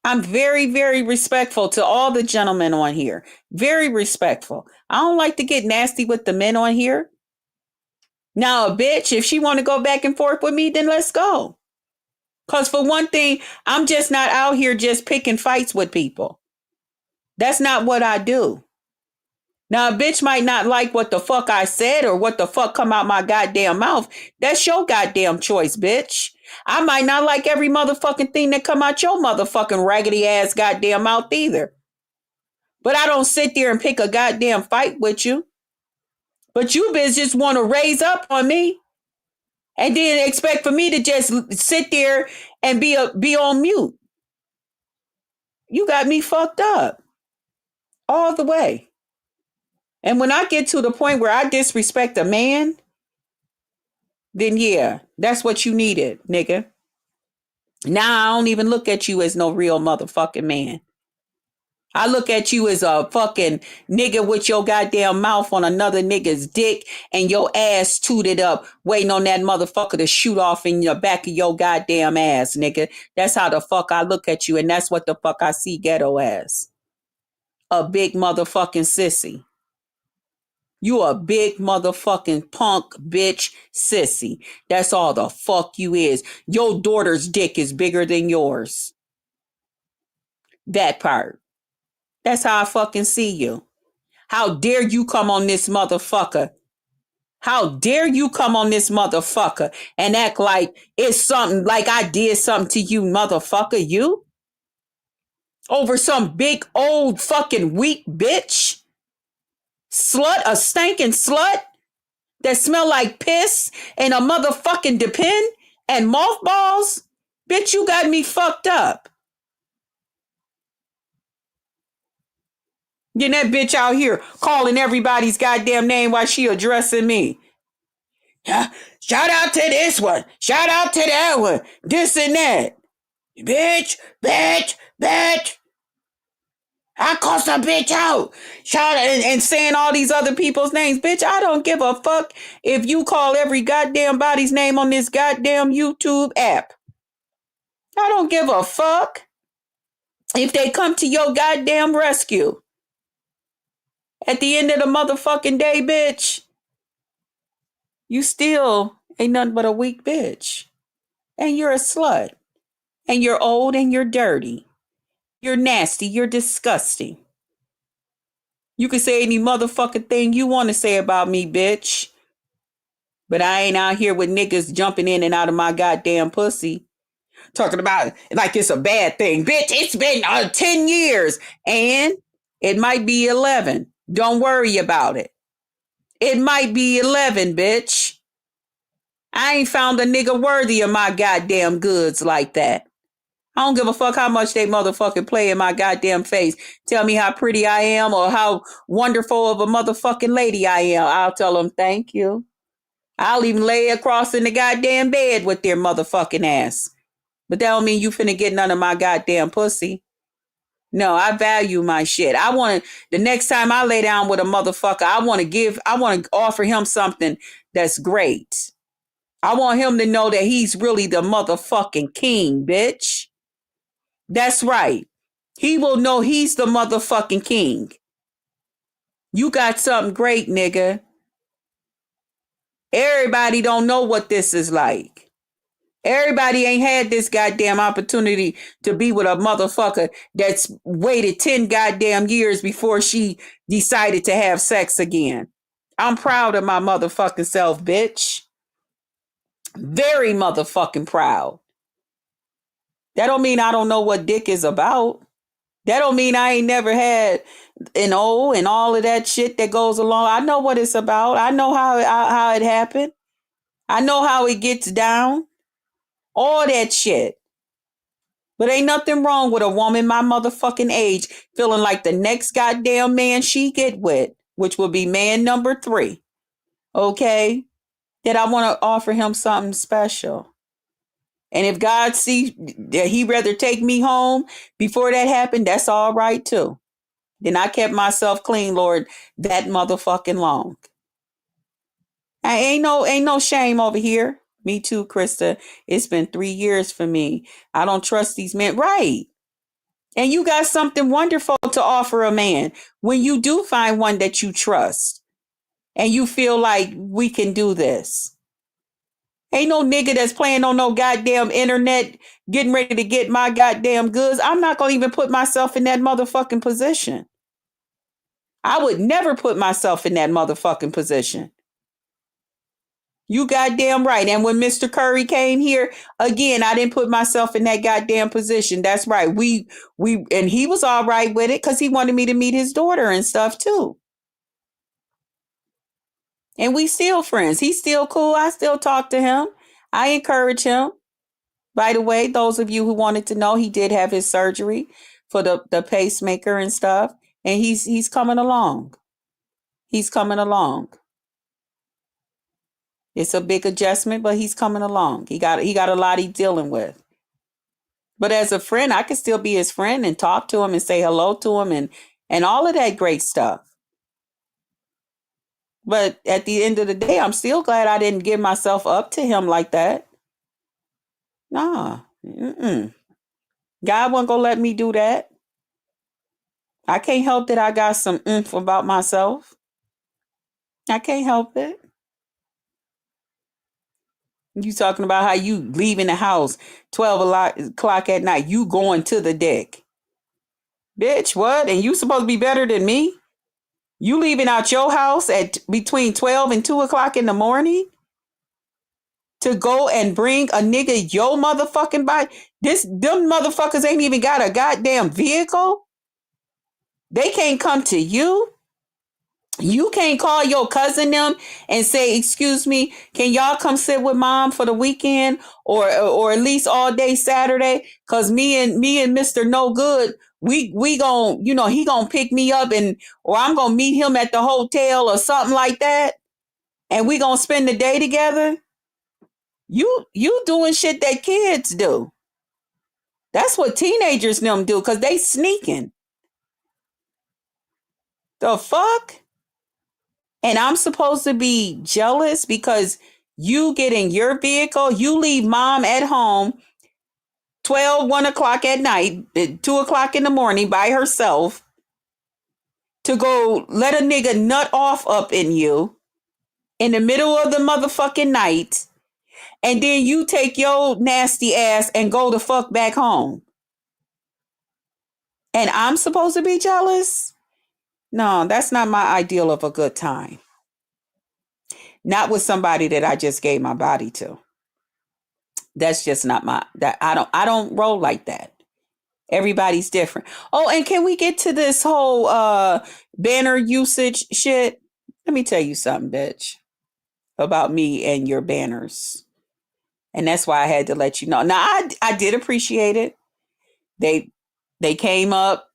I'm very, very respectful to all the gentlemen on here. Very respectful. I don't like to get nasty with the men on here. Now, a bitch, if she want to go back and forth with me, then let's go. Because for one thing, I'm just not out here just picking fights with people. That's not what I do. Now, a bitch might not like what the fuck I said or what the fuck come out my goddamn mouth. That's your goddamn choice, bitch. I might not like every motherfucking thing that come out your motherfucking raggedy ass goddamn mouth either. But I don't sit there and pick a goddamn fight with you. But you bitches want to raise up on me and then expect for me to just sit there and be on mute. You got me fucked up all the way. And when I get to the point where I disrespect a man, then yeah, that's what you needed, nigga. Now I don't even look at you as no real motherfucking man. I look at you as a fucking nigga with your goddamn mouth on another nigga's dick and your ass tooted up, waiting on that motherfucker to shoot off in the back of your goddamn ass, nigga. That's how the fuck I look at you, and that's what the fuck I see Ghetto as. A big motherfucking sissy. You a big motherfucking punk bitch sissy. That's all the fuck you is. Your daughter's dick is bigger than yours. That part. That's how I fucking see you. How dare you come on this motherfucker? How dare you come on this motherfucker and act like it's something, like I did something to you, motherfucker, you? Over some big old fucking weak bitch? Slut, a stinking slut that smell like piss and a motherfucking depend And mothballs? Bitch, you got me fucked up. Getting that bitch out here calling everybody's goddamn name while she addressing me. Yeah, shout out to this one. Shout out to that one. This and that. Bitch, bitch, bitch. I cussed a bitch out. Shout and saying all these other people's names. Bitch, I don't give a fuck if you call every goddamn body's name on this goddamn YouTube app. I don't give a fuck if they come to your goddamn rescue. At the end of the motherfucking day, bitch, you still ain't nothing but a weak bitch. And you're a slut. And you're old and you're dirty. You're nasty. You're disgusting. You can say any motherfucking thing you want to say about me, bitch. But I ain't out here with niggas jumping in and out of my goddamn pussy. Talking about it like it's a bad thing. Bitch, it's been 10 years. And it might be 11. Don't worry about it. It might be 11, bitch. I ain't found a nigga worthy of my goddamn goods like that. I don't give a fuck how much they motherfucking play in my goddamn face. Tell me how pretty I am or how wonderful of a motherfucking lady I am. I'll tell them thank you. I'll even lay across in the goddamn bed with their motherfucking ass. But that don't mean you finna get none of my goddamn pussy. No, I value my shit. I want to, the next time I lay down with a motherfucker, I want to offer him something that's great. I want him to know that he's really the motherfucking king, bitch. That's right. He will know he's the motherfucking king. You got something great, nigga. Everybody don't know what this is like. Everybody ain't had this goddamn opportunity to be with a motherfucker that's waited 10 goddamn years before she decided to have sex again. I'm proud of my motherfucking self, bitch. Very motherfucking proud. That don't mean I don't know what dick is about. That don't mean I ain't never had an O and all of that shit that goes along. I know what it's about. I know how it happened. I know how it gets down. All that shit. But ain't nothing wrong with a woman my motherfucking age feeling like the next goddamn man she get with, which will be man number 3. Okay? That I want to offer him something special. And if God sees that he rather take me home before that happened, that's all right too. Then I kept myself clean, Lord, that motherfucking long. I ain't no shame over here. Me too, Krista. It's been 3 years for me. I don't trust these men. Right. And you got something wonderful to offer a man when you do find one that you trust and you feel like we can do this. Ain't no nigga that's playing on no goddamn internet getting ready to get my goddamn goods. I'm not going to even put myself in that motherfucking position. I would never put myself in that motherfucking position. You goddamn right. And when Mr. Curry came here, again, I didn't put myself in that goddamn position. That's right. And he was all right with it because he wanted me to meet his daughter and stuff too. And we still friends. He's still cool. I still talk to him. I encourage him. By the way, those of you who wanted to know, he did have his surgery for the pacemaker and stuff. And he's coming along. He's coming along. It's a big adjustment, but he's coming along. He got a lot he's dealing with. But as a friend, I could still be his friend and talk to him and say hello to him and all of that great stuff. But at the end of the day, I'm still glad I didn't give myself up to him like that. Nah. God wasn't going to let me do that. I can't help that I got some oomph about myself. I can't help it. You talking about how you leaving the house 12 o'clock at night. You going to the deck. Bitch, what? And you supposed to be better than me? You leaving out your house at between 12 and 2 o'clock in the morning to go and bring a nigga your motherfucking body? Them motherfuckers ain't even got a goddamn vehicle. They can't come to you. You can't call your cousin them and say, "Excuse me, can y'all come sit with mom for the weekend or at least all day Saturday? Cause me and Mister No Good, we gon' he gonna pick me up and or I'm gonna meet him at the hotel or something like that, and we gonna spend the day together." You doing shit that kids do. That's what teenagers them do because they sneaking. The fuck? And I'm supposed to be jealous because you get in your vehicle, you leave mom at home 12, 1 o'clock at night, 2 o'clock in the morning by herself to go let a nigga nut off up in you in the middle of the motherfucking night. And then you take your nasty ass and go the fuck back home. And I'm supposed to be jealous? No, that's not my ideal of a good time. Not with somebody that I just gave my body to. That's just not my that I don't roll like that. Everybody's different. Oh, and can we get to this whole banner usage shit? Let me tell you something, bitch, about me and your banners. And that's why I had to let you know. Now I did appreciate it. They they came up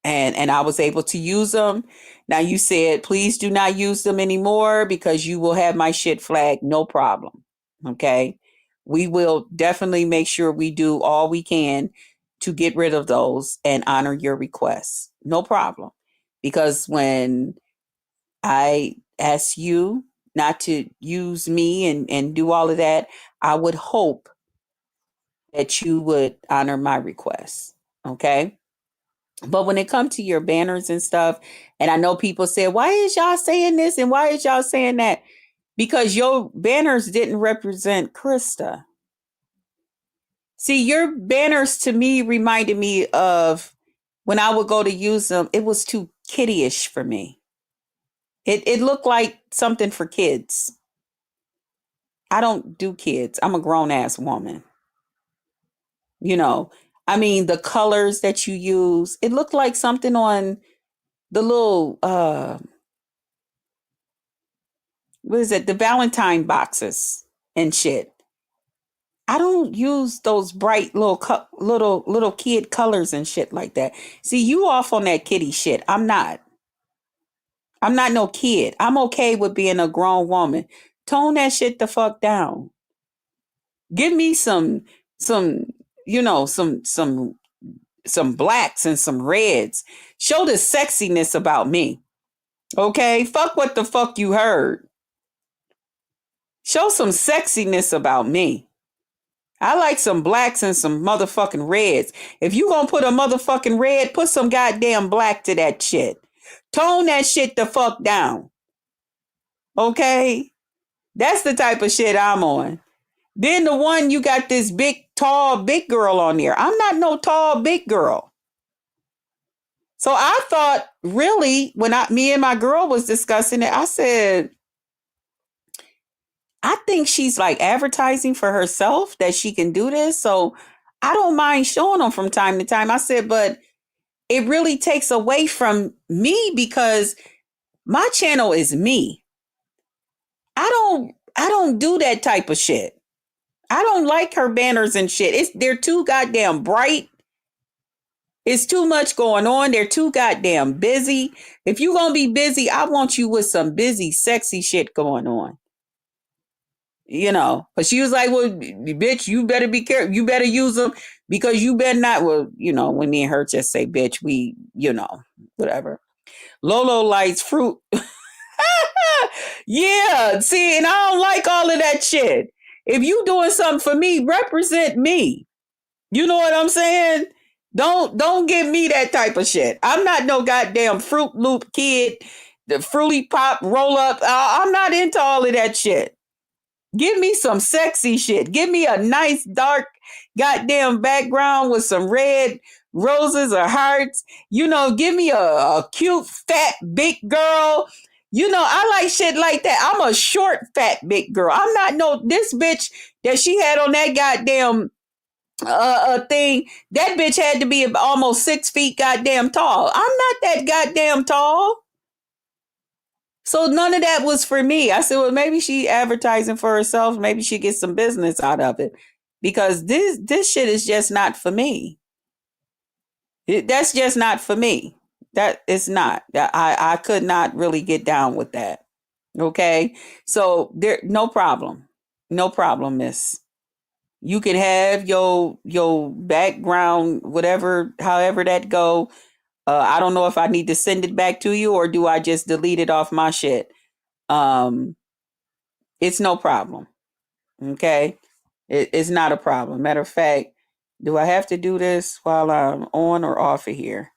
and I was able to use them. Now you said please do not use them anymore because you will have my shit flagged. No problem. Okay. We will definitely make sure we do all we can to get rid of those and honor your requests. No problem. Because when I ask you not to use me and do all of that, I would hope that you would honor my requests. Okay. But when it comes to your banners and stuff, and I know people say, why is y'all saying this and why is y'all saying that? Because your banners didn't represent Krista. See, your banners to me reminded me of when I would go to use them, it was too kiddyish for me. It looked like something for kids. I don't do kids. I'm a grown ass woman. You know, I mean, the colors that you use, it looked like something on the little what is it, the Valentine boxes and shit. I don't use those bright little kid colors and shit like that. See, you off on that kitty shit. I'm not. I'm not no kid. I'm okay with being a grown woman. Tone that shit the fuck down. Give me some some blacks and some reds. Show the sexiness about me. Okay? Fuck what the fuck you heard. Show some sexiness about me. I like some blacks and some motherfucking reds. If you gonna put a motherfucking red, put some goddamn black to that shit. Tone that shit the fuck down. Okay? That's the type of shit I'm on. Then the one you got this big, tall, big girl on there. I'm not no tall, big girl. So I thought, really, when me and my girl was discussing it, I said, I think she's like advertising for herself that she can do this. So I don't mind showing them from time to time. I said, but it really takes away from me because my channel is me. I don't do that type of shit. I don't like her banners and shit. They're too goddamn bright. It's too much going on. They're too goddamn busy. If you gonna be busy, I want you with some busy, sexy shit going on. You know, but she was like, well, bitch, you better be careful. You better use them because you better not. Well, when me and her just say, bitch, we, whatever. Lolo likes fruit. Yeah, see, and I don't like all of that shit. If you doing something for me, represent me. You know what I'm saying? Don't give me that type of shit. I'm not no goddamn Fruit Loop kid, the Fruity Pop roll up. I'm not into all of that shit. Give me some sexy shit. Give me a nice dark goddamn background with some red roses or hearts. Give me a cute, fat, big girl. I like shit like that. I'm a short, fat, big girl. I'm not this bitch that she had on that goddamn thing. That bitch had to be almost 6 feet goddamn tall. I'm not that goddamn tall. So none of that was for me. I said, well, maybe she advertising for herself. Maybe she gets some business out of it, because this shit is just not for me. That's just not for me. That is not. I could not really get down with that. Okay, so there, no problem, no problem, miss. You can have your background, whatever, however that go. I don't know if I need to send it back to you or do I just delete it off my shit. Um, it's no problem. Okay, it's not a problem. Matter of fact, do I have to do this while I'm on or off of here?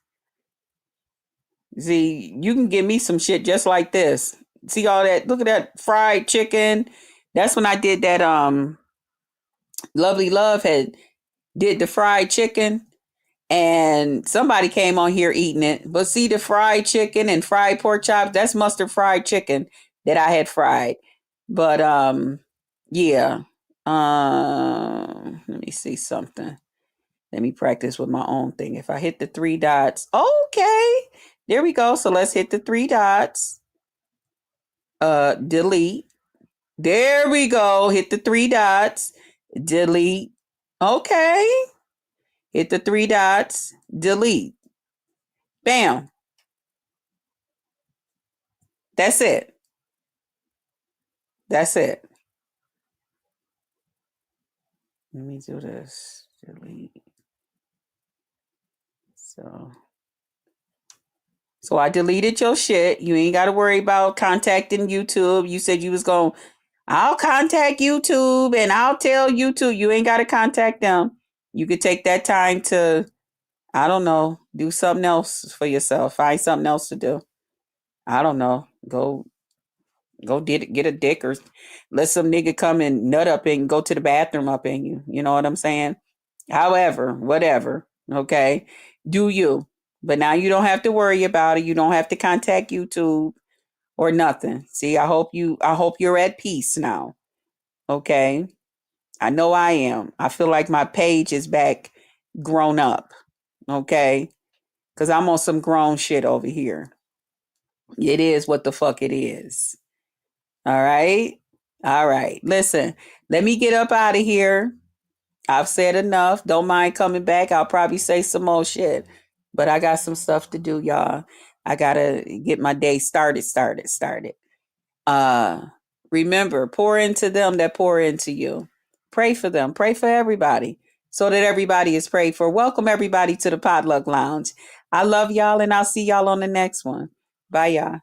See, you can give me some shit just like this. See all that? Look at that fried chicken. That's when I did that. Lovely Love had did the fried chicken, and somebody came on here eating it. But see, the fried chicken and fried pork chops, that's mustard fried chicken that I had fried. But yeah. Let me see something. Let me practice with my own thing. If I hit the three dots, okay. There we go. So let's hit the three dots. Delete. There we go. Hit the three dots. Delete. Okay. Hit the three dots. Delete. Bam. That's it. That's it. Let me do this. Delete. So I deleted your shit. You ain't got to worry about contacting YouTube. You said you was going, I'll contact YouTube and I'll tell YouTube. You ain't got to contact them. You could take that time to, I don't know, do something else for yourself. Find something else to do. I don't know. Go get a dick or let some nigga come and nut up and go to the bathroom up in you. You know what I'm saying? However, whatever. Okay. Do you. But now you don't have to worry about it. You don't have to contact YouTube or nothing. See, I hope you're at peace now. Okay. I know I am. I feel like my page is back grown up. Okay. Cause I'm on some grown shit over here. It is what the fuck it is. All right. All right. Listen, let me get up out of here. I've said enough. Don't mind coming back. I'll probably say some more shit. But I got some stuff to do, y'all. I gotta get my day started. Uh Remember, pour into them that pour into you. Pray for them. Pray for everybody. So that everybody is prayed for. Welcome everybody to the Potluck Lounge. I love y'all and I'll see y'all on the next one. Bye, y'all.